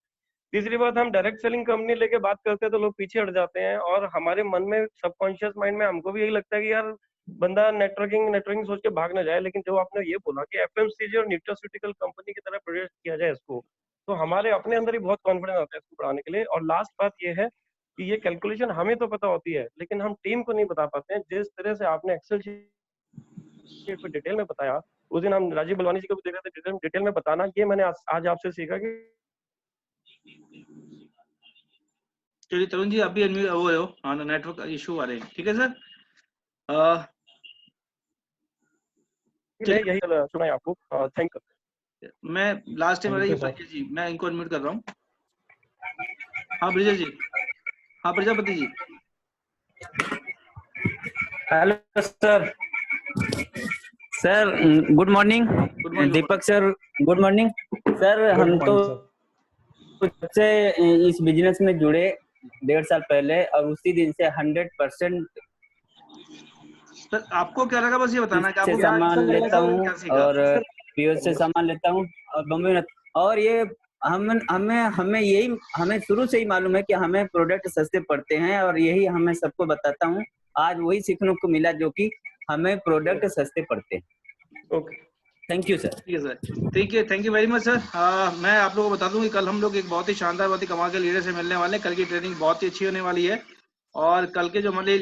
तीसरी बात, हम डायरेक्ट सेलिंग कंपनी लेके बात करते हैं तो लोग पीछे हट जाते हैं, और हमारे मन में, सबकॉन्शियस माइंड में हमको भी यही लगता है कि यार बंदा नेटवर्किंग सोच के भाग ना जाए। लेकिन जो आपने ये बोला कि एफएमसीजी और न्यूट्रास्यूटिकल कंपनी की तरह प्रोजेक्ट किया जाए इसको, तो हमारे अपने अंदर ही बहुत कॉन्फिडेंस आता है इसको बढ़ाने के लिए। और लास्ट बात ये है कि ये कैलकुलेशन हमें तो पता होती है, लेकिन हम टीम को नहीं बता पाते हैं। जिस तरह से आपने एक्सेल शीट पे डिटेल में बताया, उस दिन हम राजीव बलवानी जी को भी देख रहे थे, डिटेल में बताना, ये मैंने आज आपसे सीखा कि चलिए तरुण जी, आप भी अनम्यूट हो रहे हो। हाँ, नेटवर्क इशू आ रहे हैं, ठीक है सर। यही सुना है आपको। Thank you. मैं लास्ट टाइम जी, मैं इनको अनम्यूट कर रहा हूँ। हाँ ब्रिजा जी, हाँ Prajapati ji. Hello sir. Sir good morning. Deepak sir good morning. Sir हम तो से इस बिजनेस में जुड़े 1.5 साल पहले, और उसी दिन से 100% सर आपको क्या लगा, बस ये बताना कि आपको सामान लेता हूँ और पीओएस से सामान लेता हूँ और बम्बई। और ये हमें शुरू से ही मालूम है कि हमें प्रोडक्ट सस्ते पड़ते हैं, और यही हमें सबको बताता हूँ। आज वही सीखने को मिला जो कि हमें प्रोडक्ट सस्ते पड़ते हैं। Okay, thank you sir. ठीक है सर, ठीक है, thank you very much sir. मैं आप लोगों को बता दूं कि कल हम लोग एक बहुत ही शानदार, बहुत ही कमाल के लीडर से मिलने वाले हैं। कल की ट्रेनिंग बहुत ही अच्छी होने वाली है, और कल के जो हमारे